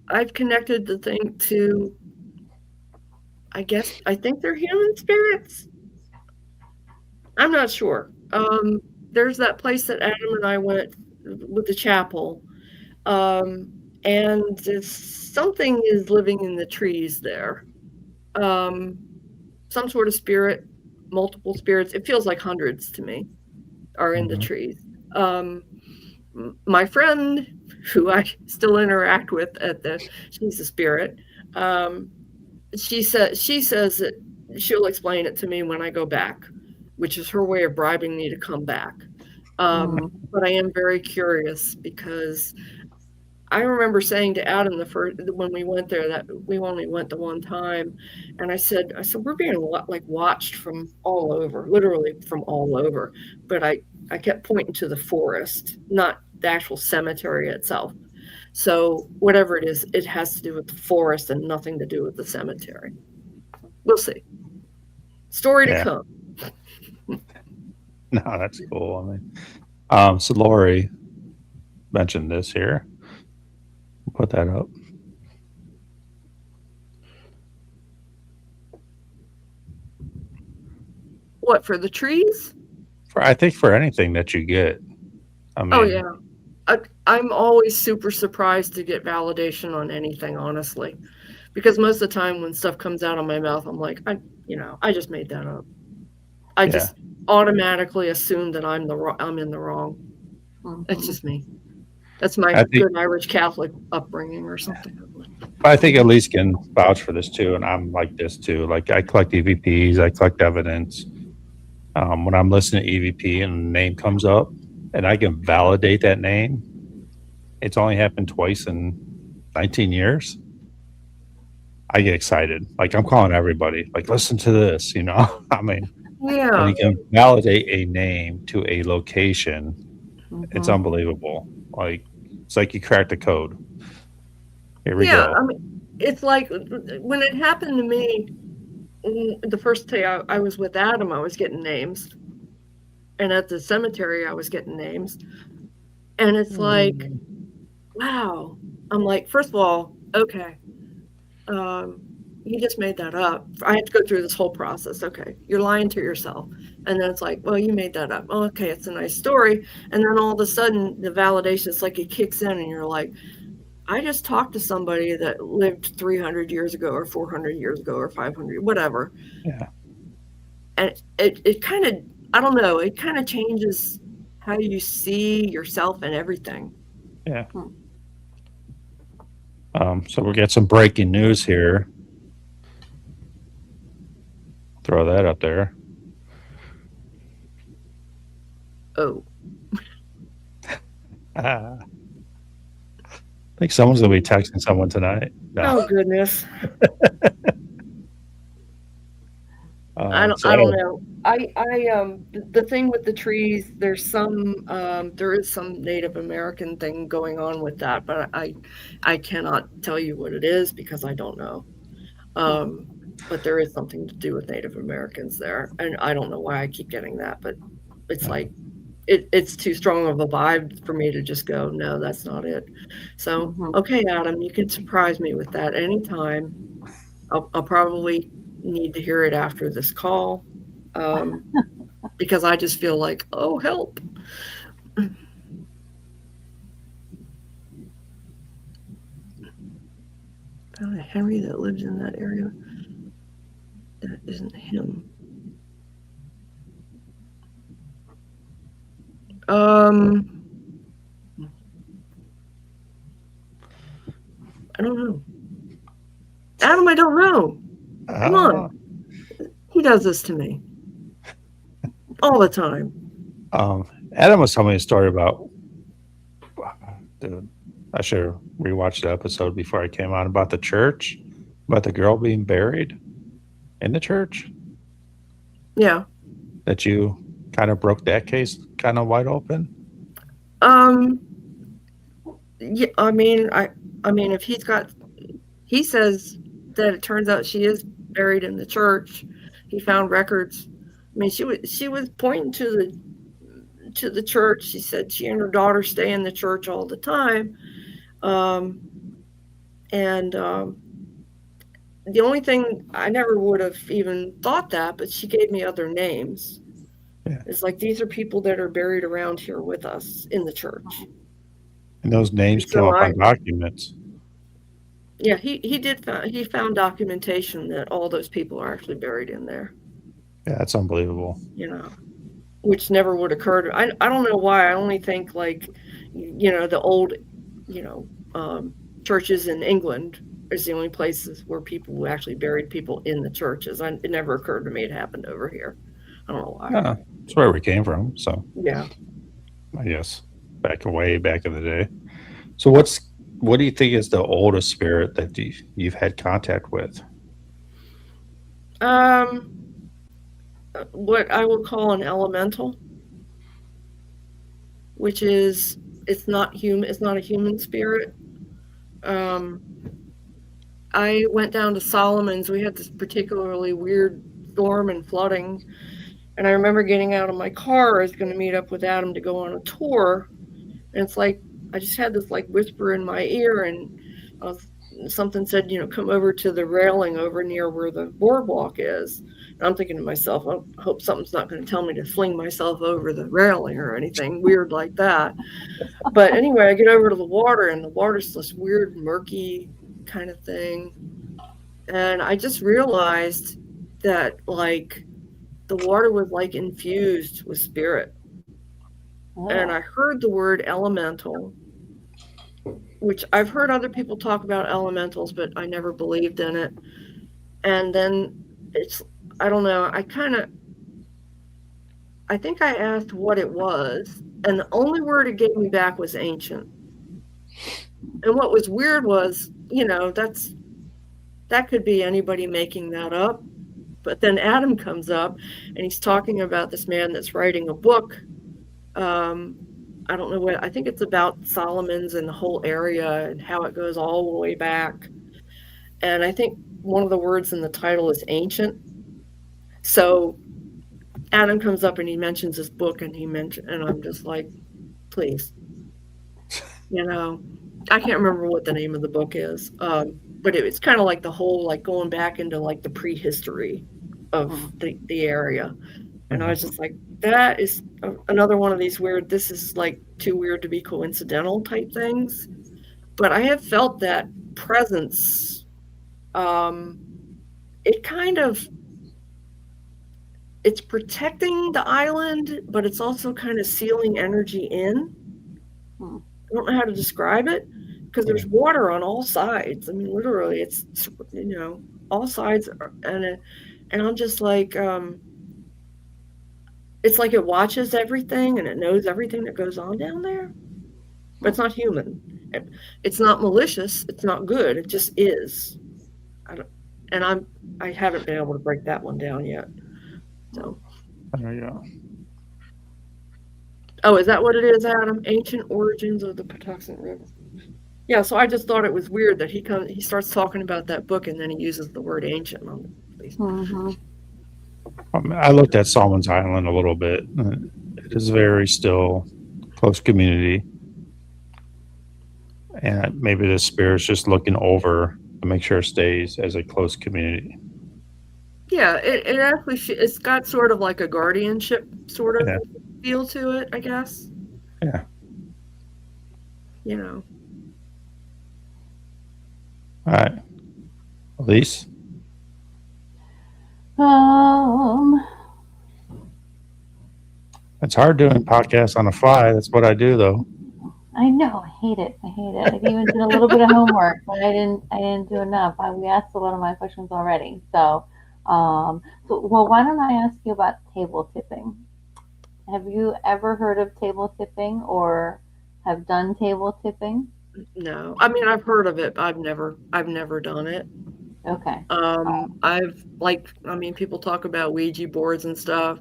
I've connected the thing to. I think they're human spirits. I'm not sure. There's that place that Adam and I went with the chapel, and something is living in the trees there. Some sort of spirit, multiple spirits. It feels like hundreds to me are in the trees. My friend, who I still interact with she's a spirit. She says that she'll explain it to me when I go back, which is her way of bribing me to come back. But I am very curious, because I remember saying to Adam when we went there, that we only went the one time, and I said we're being watched from all over, literally from all over. But I kept pointing to the forest, not the actual cemetery itself. So whatever it is, it has to do with the forest and nothing to do with the cemetery. We'll see. Story to come. No, that's cool. I mean, so Lori mentioned this here. We'll put that up. What, for the trees? I think for anything that you get. I mean, Oh yeah. I'm always super surprised to get validation on anything, honestly, because most of the time when stuff comes out of my mouth, I'm like, I just made that up. I just automatically assume that I'm in the wrong. That's just me. That's my good Irish Catholic upbringing or something. I think Aleece can vouch for this too, and I'm like this too. Like, I collect EVPs, I collect evidence. When I'm listening to EVP and a name comes up, and I can validate that name, it's only happened twice in 19 years. I get excited. Like, I'm calling everybody, like, listen to this, I mean, yeah. And you can validate a name to a location. It's unbelievable. Like, it's like you cracked the code. Here we go. I mean, it's like when it happened to me, the first day I was with Adam, I was getting names. And at the cemetery, I was getting names. And it's like, wow. I'm like, first of all, okay. You just made that up. I had to go through this whole process. Okay, you're lying to yourself. And then it's like, well, you made that up. Oh, okay, it's a nice story. And then all of a sudden, the validation, it's like it kicks in, and you're like, I just talked to somebody that lived 300 years ago, or 400 years ago, or 500, whatever. Yeah. And it kind of, I don't know, it kind of changes how you see yourself and everything. Yeah. So we'll get some breaking news here. Throw that up there. Oh. I think someone's going to be texting someone tonight. No. Oh, goodness. I don't know. The thing with the trees, there is some Native American thing going on with that, but I cannot tell you what it is because I don't know. But there is something to do with Native Americans there, and I don't know why I keep getting that, but it's like it's too strong of a vibe for me to just go, no, that's not it. So, okay, Adam, you can surprise me with that anytime. I'll probably need to hear it after this call, because I just feel like, oh, help. Found a Henry that lives in that area. That isn't him. I don't know. Adam, I don't know. Come on. He does this to me all the time. Adam was telling me a story about, I should have rewatched the episode before I came on, about the church, about the girl being buried in the church. Yeah. That you kind of broke that case kind of wide open. Yeah, I mean, if he says that it turns out she is buried in the church. He found records. I mean, she was pointing to the church. She said she and her daughter stay in the church all the time. The only thing, I never would have even thought that, but she gave me other names. Yeah. It's like, these are people that are buried around here with us in the church. And those names came up on documents. Yeah, he found documentation that all those people are actually buried in there. Yeah, that's unbelievable. You know, which never would occur to, I don't know why. I only think, like, the old, churches in England is the only places where people actually buried people in the churches. It never occurred to me it happened over here. I don't know why. Yeah, that's where we came from. So yeah, I guess way back in the day. So what do you think is the oldest spirit that you've had contact with? What I would call an elemental, which is, it's not human. It's not a human spirit. I went down to Solomon's. We had this particularly weird storm and flooding, and I remember getting out of my car. I was going to meet up with Adam to go on a tour, and it's like I just had this like whisper in my ear, and something said, come over to the railing over near where the boardwalk is. And I'm thinking to myself, I hope something's not going to tell me to fling myself over the railing or anything weird like that. But anyway, I get over to the water, and the water's this weird, murky kind of thing. And I just realized that, like, the water was like infused with spirit. Oh. And I heard the word elemental, which I've heard other people talk about elementals, but I never believed in it. And then I don't know, I think I asked what it was, and the only word it gave me back was ancient. And what was weird was, that could be anybody making that up. But then Adam comes up, and he's talking about this man that's writing a book. I don't know what, I think it's about Solomon's and the whole area and how it goes all the way back. And I think one of the words in the title is ancient. So Adam comes up and he mentions this book, and and I'm just like, please, I can't remember what the name of the book is, but it's kind of like the whole like going back into like the prehistory of the area, and I was just like, that is another one of these weird. This is like too weird to be coincidental type things, but I have felt that presence. It kind of it's protecting the island, but it's also kind of sealing energy in. I don't know how to describe it because there's water on all sides. I mean, literally, it's all sides, and I'm just like, it's like it watches everything and it knows everything that goes on down there, but it's not human. It's not malicious. It's not good. It just is. I haven't been able to break that one down yet. So. Yeah. Oh, is that what it is, Adam? Ancient origins of the Patuxent River. Yeah, so I just thought it was weird that he starts talking about that book and then he uses the word ancient on the place. I looked at Solomon's Island a little bit. It is very still close community, and maybe the spirit's just looking over to make sure it stays as a close community. Yeah, it actually it's got sort of like a guardianship sort of feel to it, I guess. Yeah. All right, Aleece. It's hard doing podcasts on the fly. That's what I do, though. I know. I hate it. I even did a little bit of homework, but I didn't do enough. We asked a lot of my questions already. So, well, why don't I ask you about table tipping? Have you ever heard of table tipping or have done table tipping? No, I mean I've heard of it, but I've never done it. Okay. People talk about Ouija boards and stuff.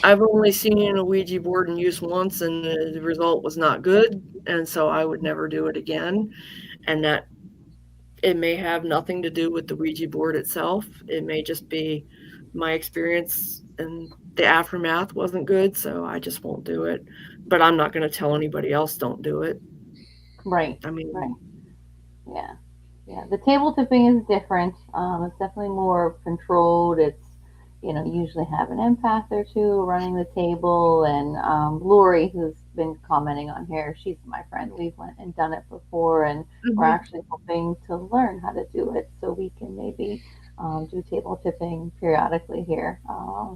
I've only seen a Ouija board in use once, and the result was not good, and so I would never do it again. And that it may have nothing to do with the Ouija board itself. It may just be my experience, and the aftermath wasn't good, so I just won't do it. But I'm not going to tell anybody else don't do it. Right. I mean, right. Yeah. The table tipping is different. It's definitely more controlled. It's usually have an empath or two running the table, and Lori, who's been commenting on here, she's my friend. We've went and done it before, and we're actually hoping to learn how to do it so we can maybe do table tipping periodically here.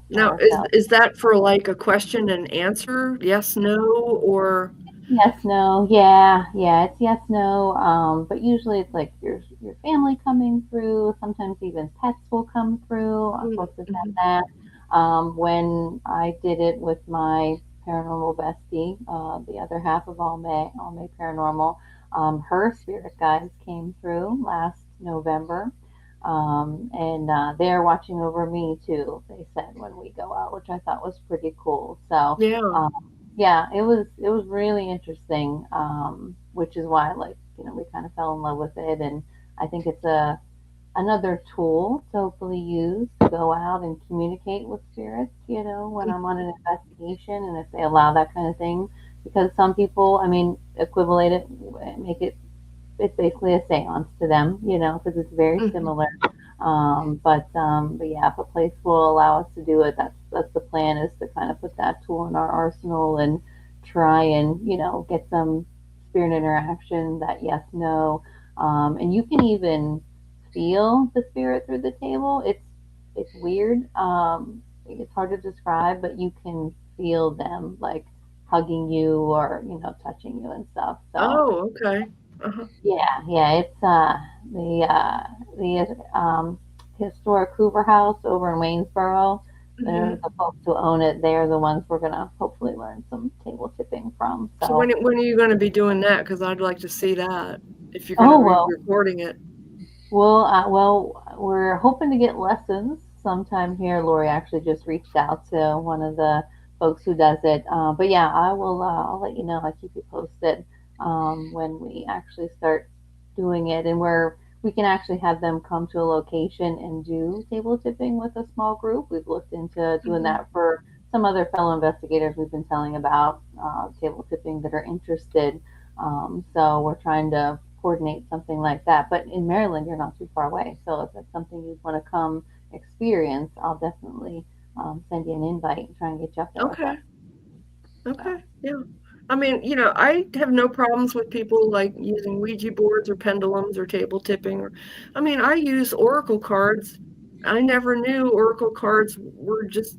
Now, is that for like a question and answer? Yes, no, or? Yes, no, yeah, it's yes, no. But usually it's like your family coming through. Sometimes even pets will come through. I'm supposed to have that. When I did it with my paranormal bestie, the other half of Almae Paranormal, her spirit guides came through last November. And they're watching over me too, they said, when we go out, which I thought was pretty cool. So yeah, it was really interesting, which is why we kind of fell in love with it, and I think it's another tool to hopefully use to go out and communicate with spirits, when I'm on an investigation, and if they allow that kind of thing, because some people, equivalent it, it's basically a seance to them, because it's very similar. But yeah, if a place will allow us to do it, that's the plan, is to kind of put that tool in our arsenal and try and get some spirit interaction, that yes, no, and you can even feel the spirit through the table. It's weird. It's hard to describe, but you can feel them like hugging you or touching you and stuff. So, oh, okay. Yeah, it's the historic Hoover House over in Waynesboro. They're the folks who own it. They're the ones we're gonna hopefully learn some table tipping from. So when are you going to be doing that? Because I'd like to see that if you're going to be recording it. Well, we're hoping to get lessons sometime here. Lori actually just reached out to one of the folks who does it. But yeah, I will. I'll let you know. I'll keep you posted when we actually start doing it. And we're we can actually have them come to a location and do table tipping with a small group. We've looked into doing that for some other fellow investigators we've been telling about table tipping that are interested. So we're trying to coordinate something like that. But in Maryland, you're not too far away. So if it's something you want to come experience, I'll definitely send you an invite and try and get you up there. Okay. Okay. Yeah. I mean, I have no problems with people like using Ouija boards or pendulums or table tipping. I use oracle cards. I never knew oracle cards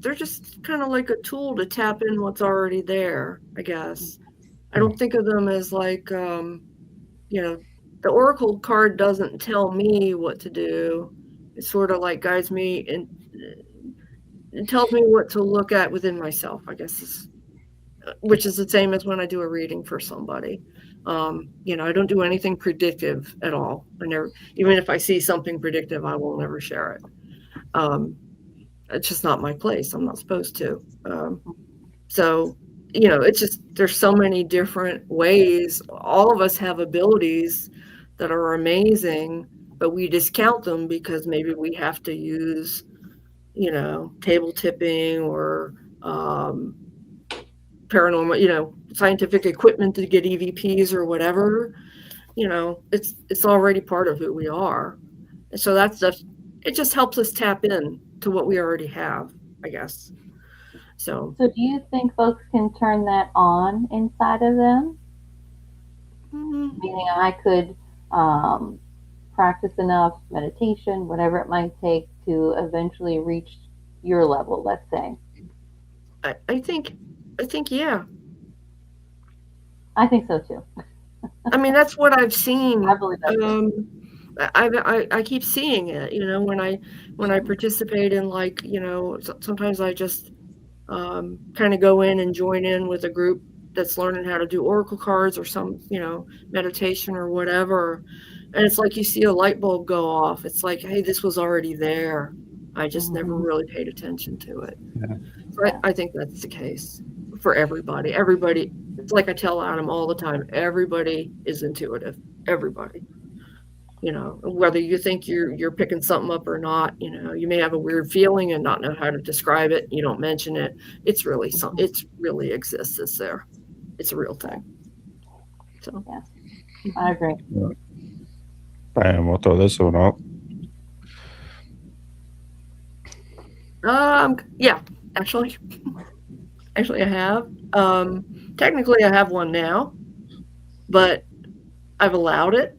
they're just kind of like a tool to tap in what's already there, I guess. I don't think of them as like, the oracle card doesn't tell me what to do. It sort of like guides me and it tells me what to look at within myself, I guess, which is the same as when I do a reading for somebody. I don't do anything predictive at all. Even if I see something predictive, I will never share it. It's just not my place. I'm not supposed to. So, it's just, there's so many different ways. All of us have abilities that are amazing, but we discount them because maybe we have to use, table tipping or paranormal, scientific equipment to get EVPs or whatever. It's already part of who we are. And so it just helps us tap in to what we already have, I guess. So do you think folks can turn that on inside of them? Meaning I could practice enough meditation, whatever it might take, to eventually reach your level, let's say. I think, yeah. I think so too. That's what I've seen. I believe that. I keep seeing it, when I participate in, like, sometimes I just kind of go in and join in with a group that's learning how to do oracle cards or some, meditation or whatever. And it's like you see a light bulb go off. It's like, hey, this was already there. I just never really paid attention to it. Yeah. So I think that's the case for everybody. Everybody, it's like I tell Adam all the time, everybody is intuitive. Everybody. Whether you think you're picking something up or not, you may have a weird feeling and not know how to describe it. You don't mention it. It's really it really exists. It's there. It's a real thing. So yeah, I agree. And we'll throw this one up. Yeah, actually I have. Technically I have one now, but I've allowed it.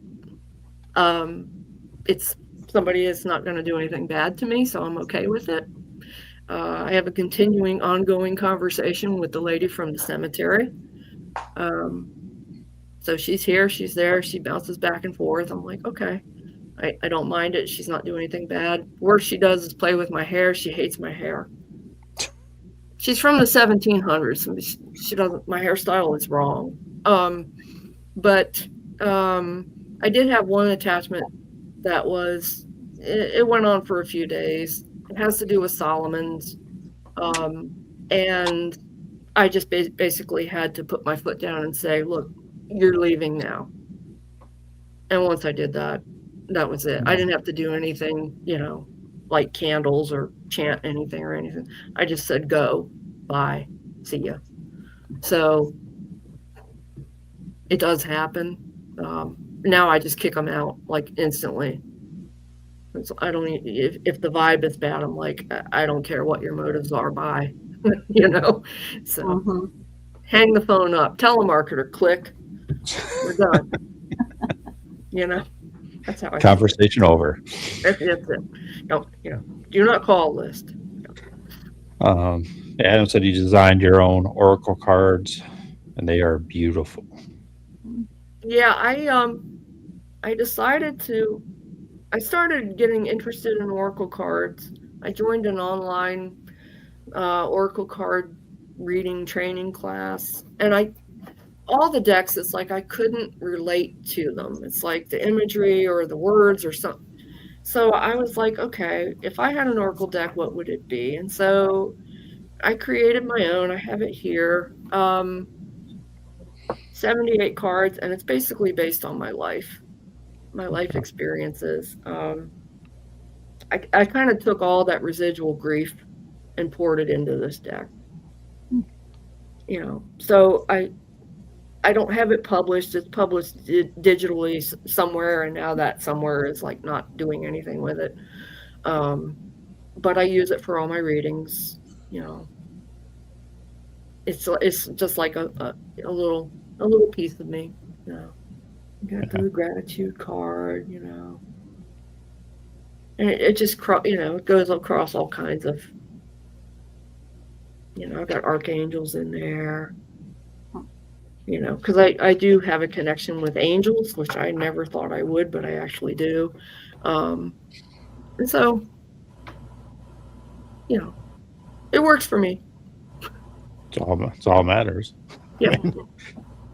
It's somebody is not going to do anything bad to me, so I'm okay with it. I have a continuing, ongoing conversation with the lady from the cemetery. So she's here, she's there, she bounces back and forth. I'm like, okay, I don't mind it. She's not doing anything bad. Worst she does is play with my hair. She hates my hair. She's from the 1700s. And she doesn't. My hairstyle is wrong. But I did have one attachment that was. It went on for a few days. It has to do with Solomon's, and I just basically had to put my foot down and say, "Look, you're leaving now." And once I did that, that was it. I didn't have to do anything, light candles or chant anything or anything. I just said, go, bye, see ya. So it does happen. Now I just kick them out like instantly. So I don't if the vibe is bad, I'm like, I don't care what your motives are, bye. So hang the phone up, telemarketer, click, we're done. That's how I Conversation over. That's it. Don't, do not call list. Adam said you designed your own oracle cards, and they are beautiful. Yeah, I decided to. I started getting interested in oracle cards. I joined an online oracle card reading training class, and all the decks, it's like I couldn't relate to them. It's like the imagery or the words or something. So I was like, okay, if I had an oracle deck, what would it be? And so I created my own. I have it here. 78 cards, and it's basically based on my life. my life experiences. I kind of took all that residual grief and poured it into this deck. So I don't have it published. It's published digitally somewhere, and now that somewhere is like not doing anything with it. But I use it for all my readings. It's just like a little piece of me. Got the gratitude card. And it just it goes across all kinds of. I've got archangels in there. Because I do have a connection with angels, which I never thought I would, but I actually do. And so, it works for me. It's all matters. Yeah.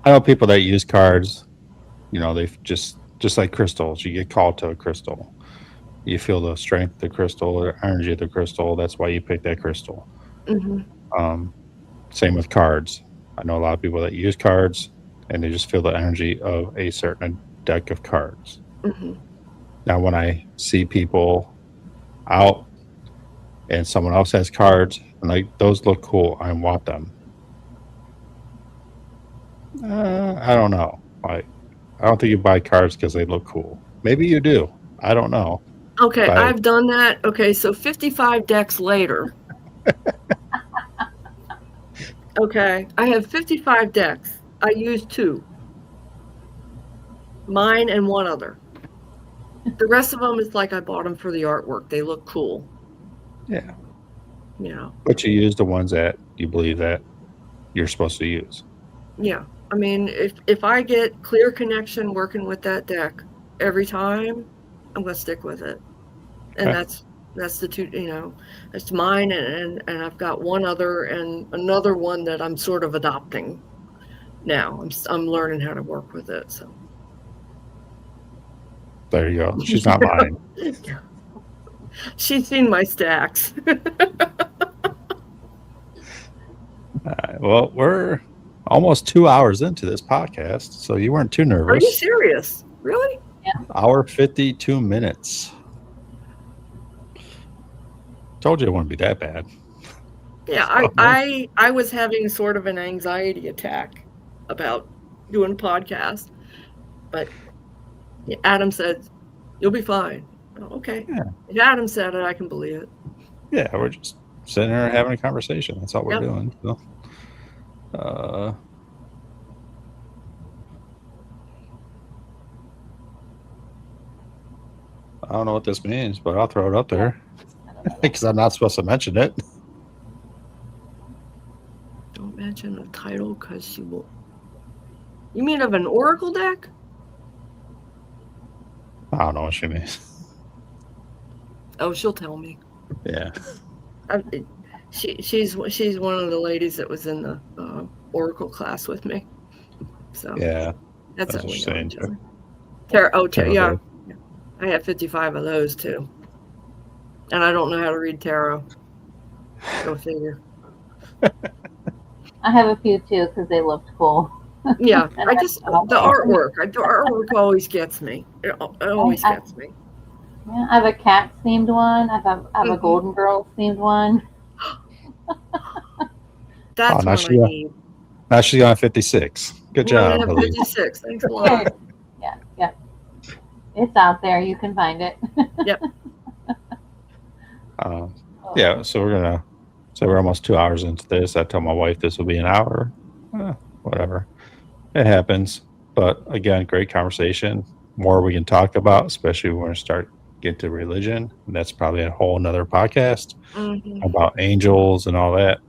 I know people that use cards, they just like crystals. You get called to a crystal. You feel the strength of the crystal, or energy of the crystal. That's why you pick that crystal. Mm-hmm. Same with cards. I know a lot of people that use cards, and they just feel the energy of a certain deck of cards. Mm-hmm. Now, when I see people out and someone else has cards, and like those look cool, I want them. I don't know. I don't think you buy cards because they look cool. Maybe you do. I don't know. Okay, I've done that. Okay, so 55 decks later. Okay, I have 55 decks. I used 2. Mine and one other. The rest of them is like I bought them for the artwork. They look cool. Yeah. But you use the ones that you believe that you're supposed to use. Yeah. I mean, if I get clear connection working with that deck every time, I'm going to stick with it. And that's the 2, it's mine, and I've got one other and another one that I'm sort of adopting now. I'm learning how to work with it. So there you go. She's not mine. She's seen my stacks. Well, we're almost 2 hours into this podcast, so you weren't too nervous. Are you serious? Really? Yeah. Hour 52 minutes. Told you it wouldn't be that bad. Yeah, I was having sort of an anxiety attack about doing a podcast, but Adam said, "You'll be fine." Okay. Yeah. If Adam said it, I can believe it. Yeah, we're just sitting here having a conversation. That's all we're doing. So, I don't know what this means, but I'll throw it up there because I'm not supposed to mention it. Don't mention the title because she will. You mean of an oracle deck? I don't know what she means. Oh, she'll tell me. Yeah. She's one of the ladies that was in the oracle class with me. So yeah, that's what she's saying. Tarot. Yeah. I have 55 of those too, and I don't know how to read tarot. Go figure. I have a few too because they looked cool. Yeah, the artwork. The artwork always gets me. It always gets me. Yeah, I have a cat themed one. I have a Golden Girls themed one. That's what I need. Now she's on 56. Good job. 56. Thanks a lot. Yeah. It's out there. You can find it. Yep. Yeah, so we're almost 2 hours into this. I told my wife this will be an hour. Whatever. It happens. But again, great conversation. More we can talk about, especially when we start get to religion. And that's probably a whole nother podcast about angels and all that.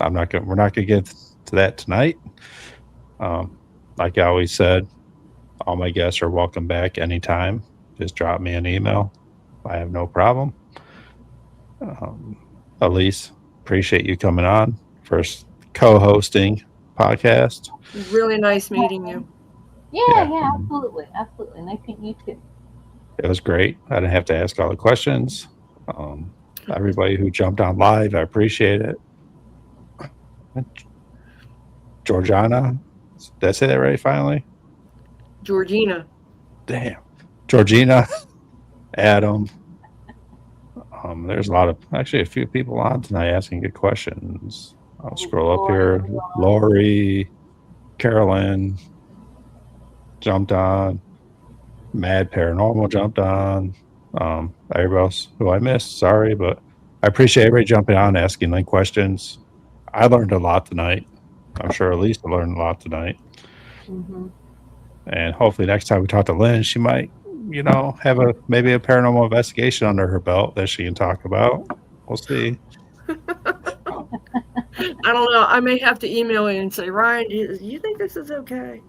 We're not gonna get to that tonight. Like I always said, all my guests are welcome back anytime. Just drop me an email. I have no problem. Aleece, appreciate you coming on. First co-hosting podcast. Really nice meeting you. Yeah, absolutely. Nice meeting you too. It was great. I didn't have to ask all the questions. Everybody who jumped on live, I appreciate it. Georgiana, did I say that right finally? Georgina. Damn. Georgina, Adam. There's a few people on tonight asking good questions. I'll scroll up here. Lori, Carolyn jumped on. Mad Paranormal jumped on. Everybody else who I missed, sorry, but I appreciate everybody jumping on, asking Lynn questions. I learned a lot tonight. I'm sure Aleece learned a lot tonight. Mm-hmm. And hopefully next time we talk to Lynn, she might, have maybe a paranormal investigation under her belt that she can talk about. We'll see. I don't know. I may have to email you and say, Ryan, do you think this is okay?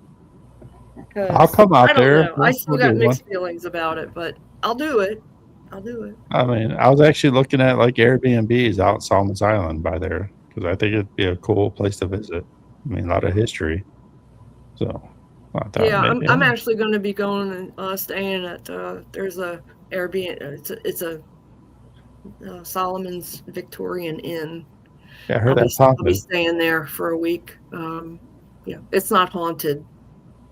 I'll come out there. I don't know. I still got mixed feelings about it, but I'll do it. I mean, I was actually looking at like Airbnbs out in Solomon's Island by there because I think it'd be a cool place to visit. I mean, a lot of history. So, I'm actually going to be going and staying at there's a Airbnb. It's a Solomon's Victorian Inn. Yeah, I heard that's haunted. I'll be staying there for a week. Yeah, it's not haunted.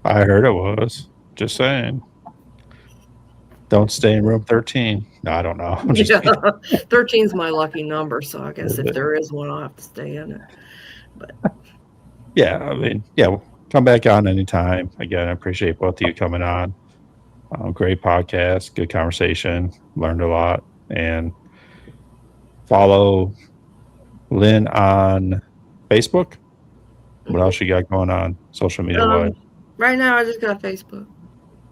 I heard it was. Just saying. Don't stay in room 13. No, I don't know. 13's my lucky number, so I guess if there is one, I'll have to stay in it. But yeah, I mean, come back on anytime. Again, I appreciate both of you coming on. Great podcast, good conversation, learned a lot, and follow Lynn on Facebook. What else you got going on social media wise? Right now, I just got Facebook.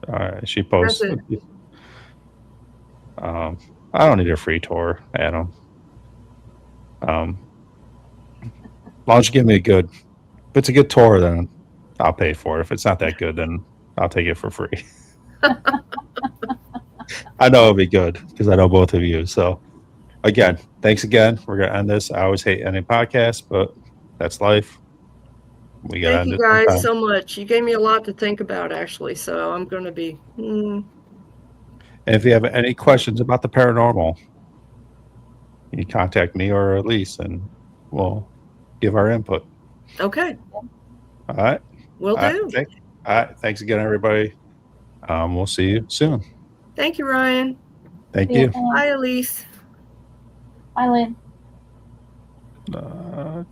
All right, she posts. I don't need a free tour, Adam. As long as you give me if it's a good tour, then I'll pay for it. If it's not that good, then I'll take it for free. I know it'll be good because I know both of you. So, again, thanks again. We're going to end this. I always hate ending podcasts, but that's life. Thank you guys so much. You gave me a lot to think about, actually. So I'm going to be. And if you have any questions about the paranormal, you contact me or Aleece, and we'll give our input. Okay. All right. Will do. All right. Thanks again, everybody. We'll see you soon. Thank you, Ryan. Thank you. Bye, Aleece. Bye, Lynn.